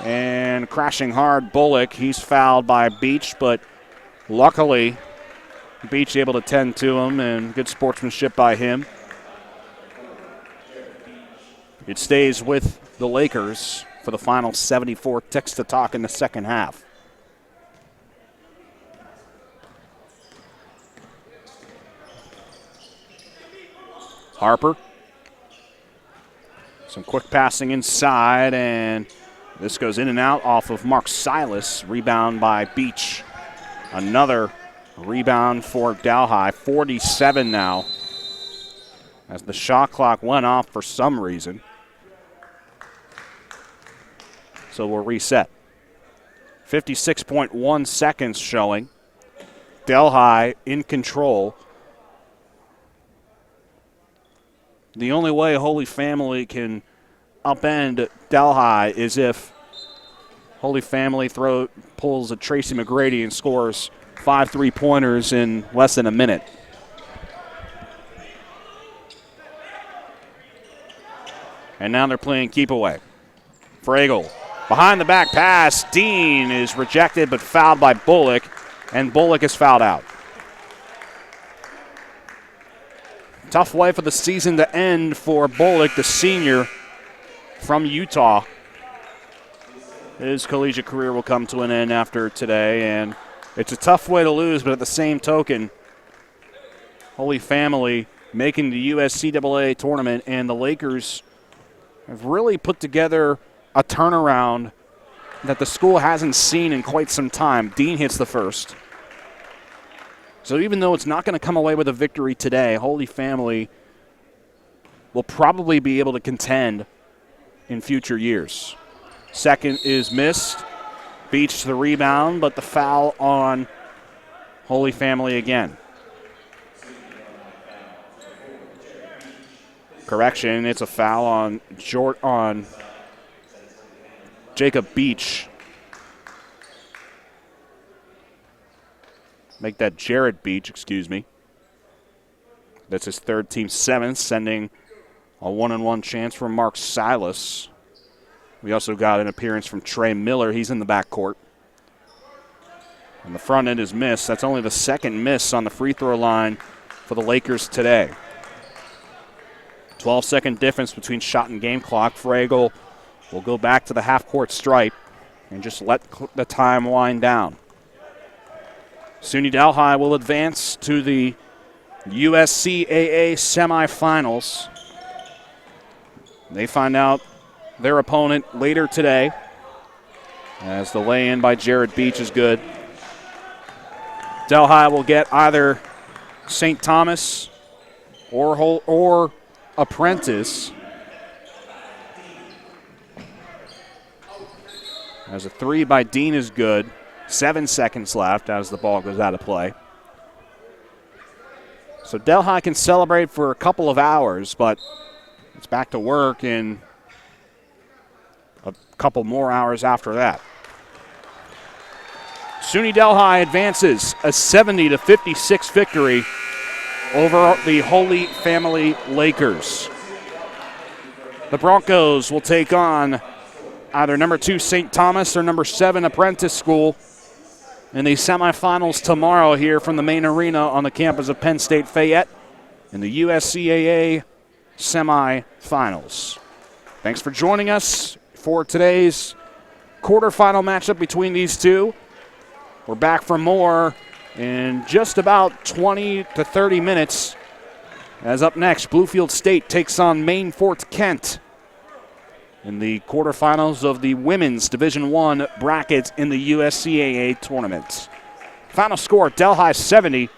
And crashing hard, Bullock. He's fouled by Beach, but luckily Beach able to tend to him, and good sportsmanship by him. It stays with the Lakers for the final 74 ticks to talk in the second half. Harper. Some quick passing inside, and this goes in and out off of Mark Silas. Rebound by Beach. Another rebound for Delhi. 47 now, as the shot clock went off for some reason. So we'll reset. 56.1 seconds showing. Delhi in control. The only way Holy Family can upend Delhi is if Holy Family pulls a Tracy McGrady and scores 5 3-pointers in less than a minute. And now they're playing keep away. Fragel behind the back pass. Dean is rejected but fouled by Bullock, and Bullock is fouled out. Tough way for the season to end for Bullock, the senior from Utah. His collegiate career will come to an end after today, and it's a tough way to lose, but at the same token, Holy Family making the USCAA tournament, and the Lakers have really put together a turnaround that the school hasn't seen in quite some time. Dean hits the first. So even though it's not going to come away with a victory today, Holy Family will probably be able to contend in future years. Second is missed. Beach to the rebound, but the foul on Holy Family again. Correction, it's a foul on Jacob Beach. Make that Jared Beach, excuse me. That's his third, team seventh, sending a 1-on-1 chance from Mark Silas. We also got an appearance from Trey Miller. He's in the backcourt. And the front end is missed. That's only the second miss on the free throw line for the Lakers today. 12-second difference between shot and game clock. Fragel will go back to the half-court stripe and just let the time wind down. SUNY Delhi will advance to the USCAA semifinals. They find out their opponent later today, as the lay-in by Jared Beach is good. Delhi will get either St. Thomas or Apprentice. As a three by Dean is good. 7 seconds left as the ball goes out of play. So Delhi can celebrate for a couple of hours, but it's back to work in a couple more hours after that. SUNY Delhi advances a 70-56 victory over the Holy Family Lakers. The Broncos will take on either number 2 St. Thomas or number 7 Apprentice School in the semifinals tomorrow here from the main arena on the campus of Penn State Fayette in the USCAA semifinals. Thanks for joining us for today's quarterfinal matchup between these two. We're back for more in just about 20 to 30 minutes. As up next, Bluefield State takes on Maine Fort Kent in the quarterfinals of the women's Division I bracket in the USCAA tournament. Final score, Delhi 70,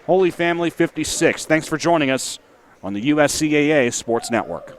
Holy Family 56. Thanks for joining us on the USCAA Sports Network.